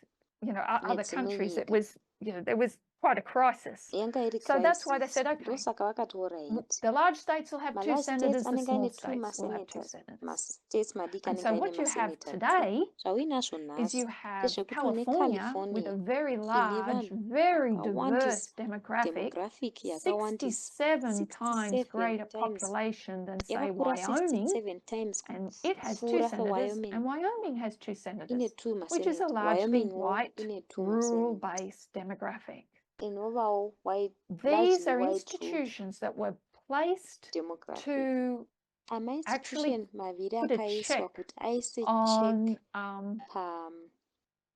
other nedzimwe countries. It nyika was, there was quite a crisis. yanga iri So that's why they crisis said, okay, ndosaka vakati alright the large states will have 2 malarge senators, states the anenge small aine 2 states will have 2 masenators senators. mastates madiki And anenge so aine what you have masenator 2 today zvauinazvo is nhasi you have ndezvekuti une California with a California very ine large, vanhu very vakawandisa diverse demographic, demographic yakawandisa 67 times 67 greater times population than, say, yakakura Wyoming, 67 times and it has 2 kupfuura senators, Wyoming and Wyoming has 2 ine senators, 2 which is a masenata largely Wyoming wo white, ine 2 masenata rural-based demographic. inovawo white, These largely are white institutions that were placed demographic to amainstitution actually maviri put a akaiswa check kuti aise on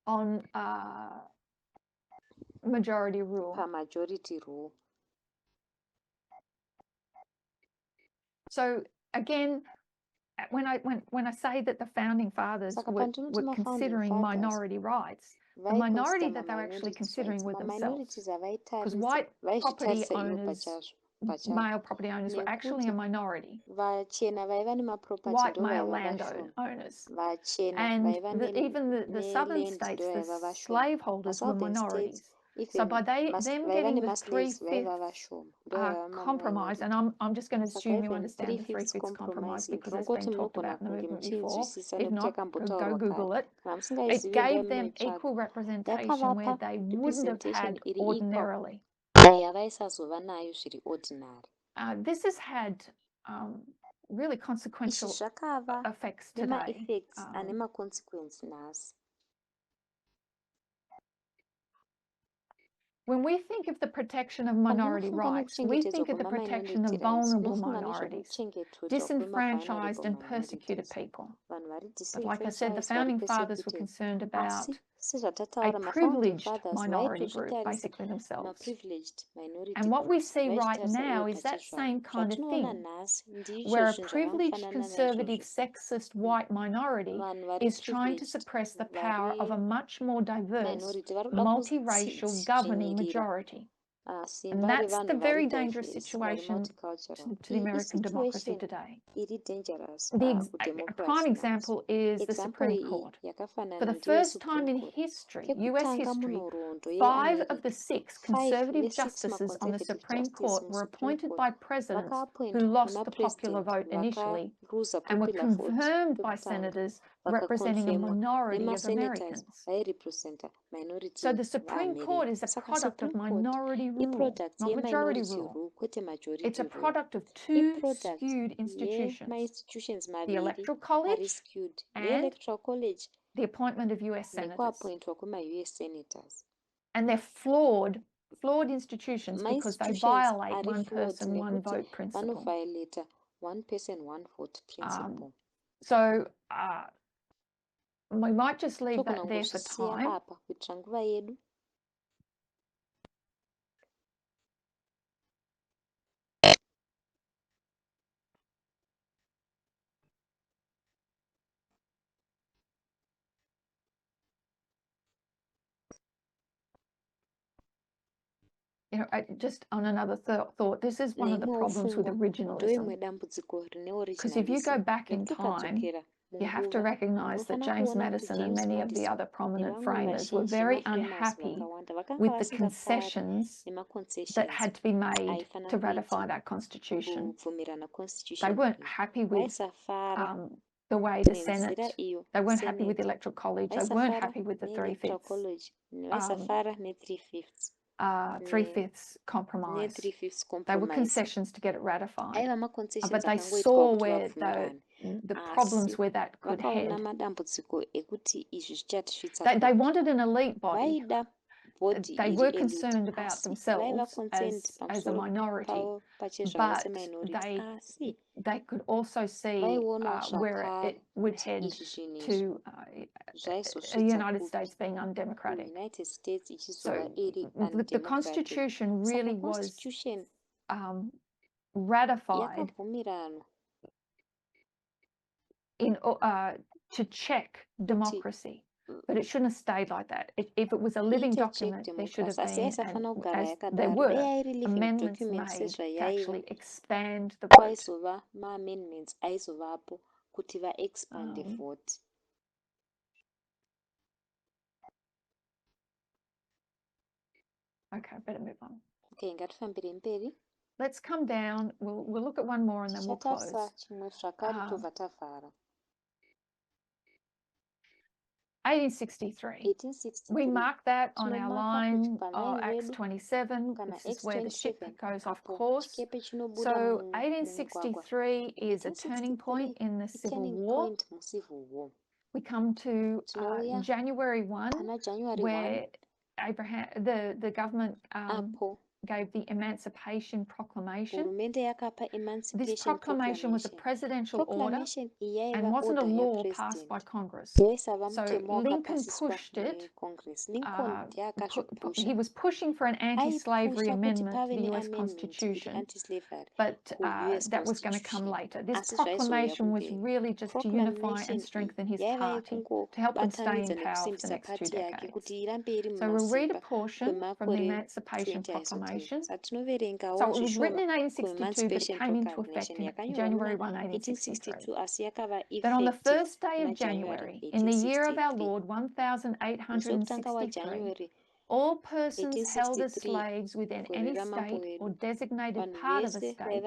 on majority rule. pamajority rule. So again, when I say that the founding fathers were considering minority rights, the minority that they were actually considering were themselves, because white property owners, male property owners, were actually a minority. Vachena vaiva nemaproperty White ndo male vaiva landowners, vashoma. and even the southern states, the slaveholders were minorities. So by them getting the 3/5 compromise, and I'm just going to assume you understand the 3/5 compromise because it's been talked about in the movement before. If not, go Google it. It gave them equal representation where they wouldn't have had ordinarily. yavaisazova nayo zviri ordinary. This has had really consequential izvi zvakava effects today. nema-effects ane ma-consequence nhasi. When we think of the protection of minority rights, we think of the protection of vulnerable minorities, disenfranchised and persecuted people. But like I said, the founding fathers were concerned about a privileged minority group, basically themselves. And what we see right now is that same kind of thing, where a privileged, conservative, sexist white minority is trying to suppress the power of a much more diverse, multiracial governing majority. And that's the very dangerous situation to the American democracy today. A prime example is the Supreme Court. For the first time in history, US history, 5 of the 6 conservative justices on the Supreme Court were appointed by presidents who lost the popular vote initially and were confirmed by senators representing a minority of Americans. So the Supreme Court is a product of minority rule, not majority rule. It's a product of 2 skewed institutions, the Electoral College and the appointment of US senators. And they're flawed institutions because they violate one person, one vote principle. So we might just leave that there for time. Just on another thought, this is one of the problems with originalism. Because if you go back in time, you have to recognize that James Madison and many of the other prominent framers were very unhappy with the concessions that had to be made to ratify that constitution. They weren't happy with the way the Senate, they weren't happy with the Electoral College, they weren't happy with the 3/5 compromise. They were concessions to get it ratified, but they saw where the problems where that could head. They wanted an elite body. They were concerned about themselves as a minority, but they could also see where it would head to the United States being undemocratic. So the Constitution really was ratified to check democracy. But it shouldn't have stayed like that. If it was a living document, there should have been, as there were, amendments made to actually expand the vote. Kwaizova ma-amendments aizovapo kuti va-expande vote. Okay, better move on. Okay, ngatifambire mberi. Let's come down. We'll look at one more and then we'll close. Chimwe zvakare tobva tavhara. 1863. We mark that on our line Acts 27. This is where the ship goes off course. So 1863 is a turning point in the Civil War. We come to January 1, where the government gave the Emancipation Proclamation. This proclamation was a presidential order and wasn't a law passed by Congress. So Lincoln pushed it. He was pushing for an anti-slavery amendment to the US Constitution, but that was going to come later. This proclamation was really just to unify and strengthen his party, to help them stay in power for the next 2 decades. So we'll read a portion from the Emancipation Proclamation. So it was written in 1862, but it came into effect in January 1, 1863. Then on the first day of January, in the year of our Lord, 1863, all persons held as slaves within any state or designated part of the state,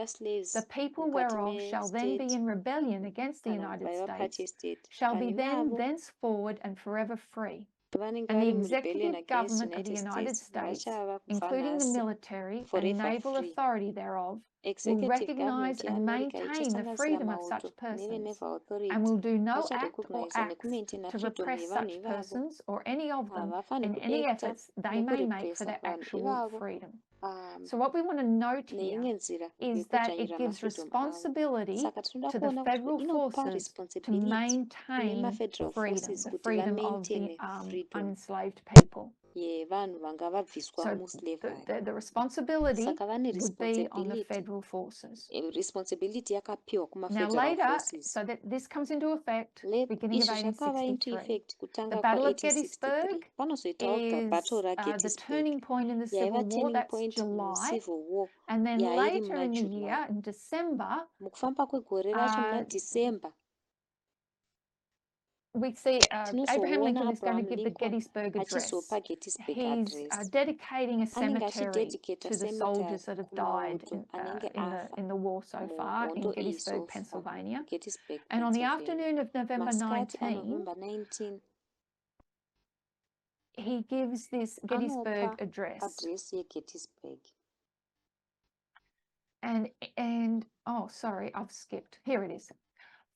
the people whereof shall then be in rebellion against the United States, shall be then thenceforward and forever free. And the executive government of the United States, including the military and naval authority thereof, will recognize and maintain the freedom of such persons, and will do no act or acts to repress such persons or any of them in any efforts they may make for their actual freedom. So what we want to note here is that it gives responsibility to the federal forces to maintain freedom, the freedom of the enslaved people. So the responsibility would be on the federal forces. Now later, so that this comes into effect, beginning of 1863. The Battle of Gettysburg is the turning point in the Civil War. That's July. And then later in the year, in December, we see Abraham Lincoln is going to give the Gettysburg Address. He's dedicating a cemetery to the soldiers that have died in the war so far in Gettysburg, Pennsylvania. And on the afternoon of November 19, he gives this Gettysburg Address. And oh, sorry, I've skipped. Here it is.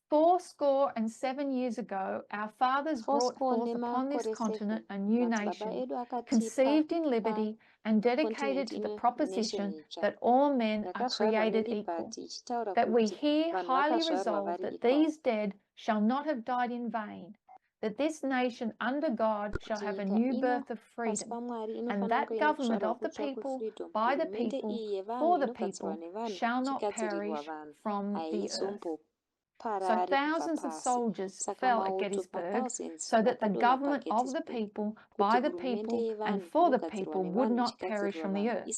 87 years ago, our fathers brought forth upon this continent a new nation, conceived in liberty and dedicated to the proposition that all men are created equal, that we here highly resolve that these dead shall not have died in vain, that this nation under God shall have a new birth of freedom, and that government of the people, by the people, for the people, shall not perish from the earth. So thousands of soldiers fell at Gettysburg so that the government of the people, by the people, and for the people would not perish from the earth.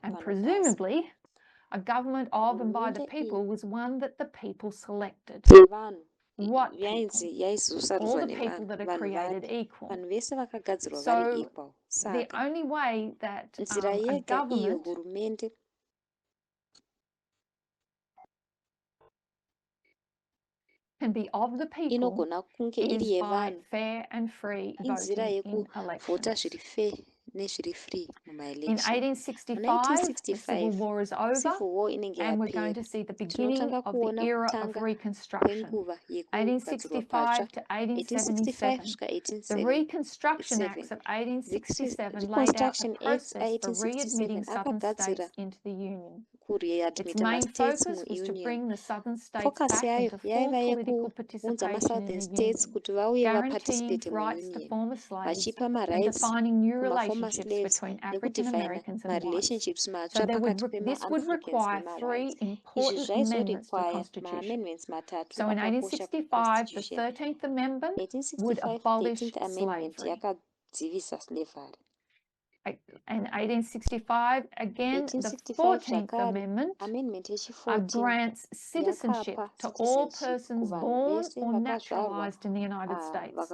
And presumably, a government of and by the people was one that the people selected. What people? All the people that are created equal. So the only way that a government can be of the people is by fair and free voting in elections. In 1865, the Civil War is over, and we're going to see the beginning of the era of Reconstruction. 1865 to 1877. The Reconstruction Acts of 1867 laid out a process for readmitting Southern states into the Union. Its main focus was to bring the southern states back into full political participation in the Union, guaranteeing rights to former slaves and defining new relationships between African Americans and whites. So this would require 3 important amendments to the Constitution. So in 1865, the 13th Amendment would abolish slavery. In 1865, again, the 14th Amendment grants citizenship to all persons born or naturalized in the United States,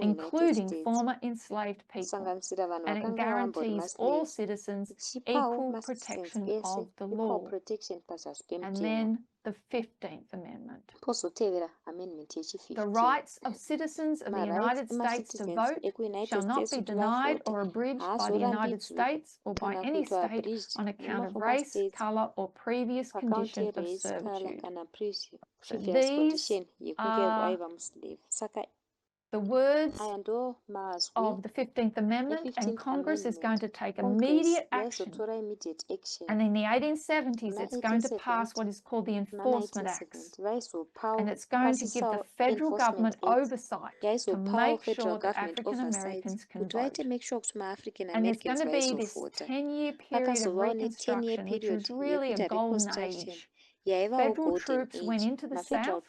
including former enslaved people, and it guarantees all citizens equal protection of the law. And then the 15th Amendment. The rights of citizens of the United States to vote shall not be denied or abridged by the United States or by any state on account of race, color, or previous condition of servitude. So these are the words of the 15th Amendment, and Congress is going to take immediate action. And in the 1870s, it's going to pass what is called the Enforcement Acts. And it's going to give the federal government oversight to make sure that African Americans can vote. And there's going to be this 10-year period of Reconstruction, which was really a golden age. Federal troops went into the South,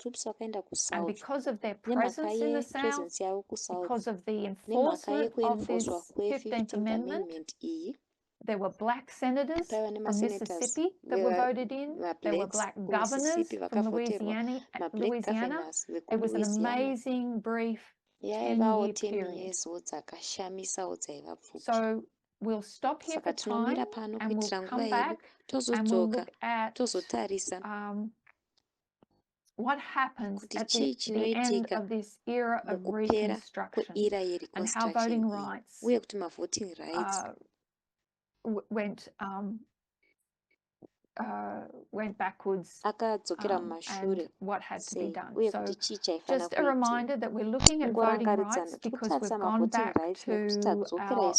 and because of their presence in the South, because of the enforcement of this 15th Amendment, there were black senators from Mississippi that were voted in. There were black governors from Louisiana. It was an amazing, brief 10-year period. So we'll stop here for time, and we'll come back and we'll look at what happens at the end of this era of Reconstruction and how voting rights went backwards and what had to be done. So just a reminder that we're looking at voting rights because we've gone back to our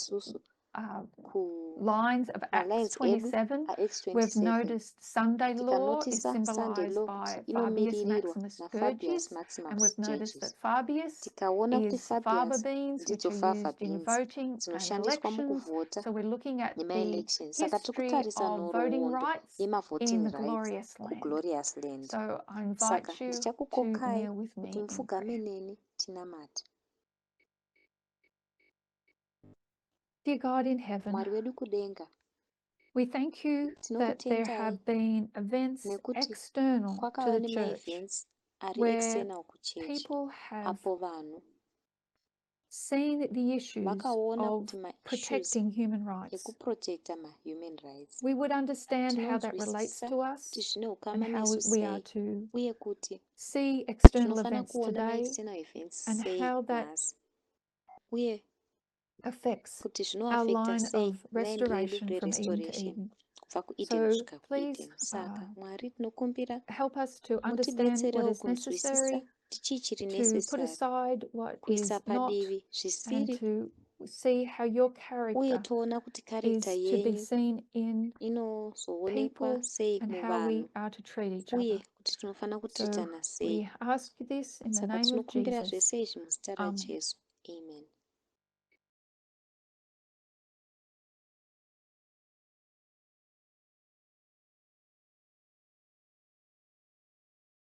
lines of Acts 27. We've noticed Sunday law is symbolized by Fabius Maximus Gurgis, and we've noticed that Fabius is faba beans, which are used in voting and elections. So we're looking at the history of voting rights in the glorious land. So I invite you to kneel with me in prayer. Dear God in heaven, we thank you that there have been events external to the church where people have seen the issues of protecting human rights. We would understand how that relates to us and how we are to see external events today and how that affects our line of restoration from Eden to Eden. So please help us to understand what is necessary, to put aside what is not, and to see how your character is to be seen in people and how we are to treat each other. So we ask this in the name of Jesus. Amen.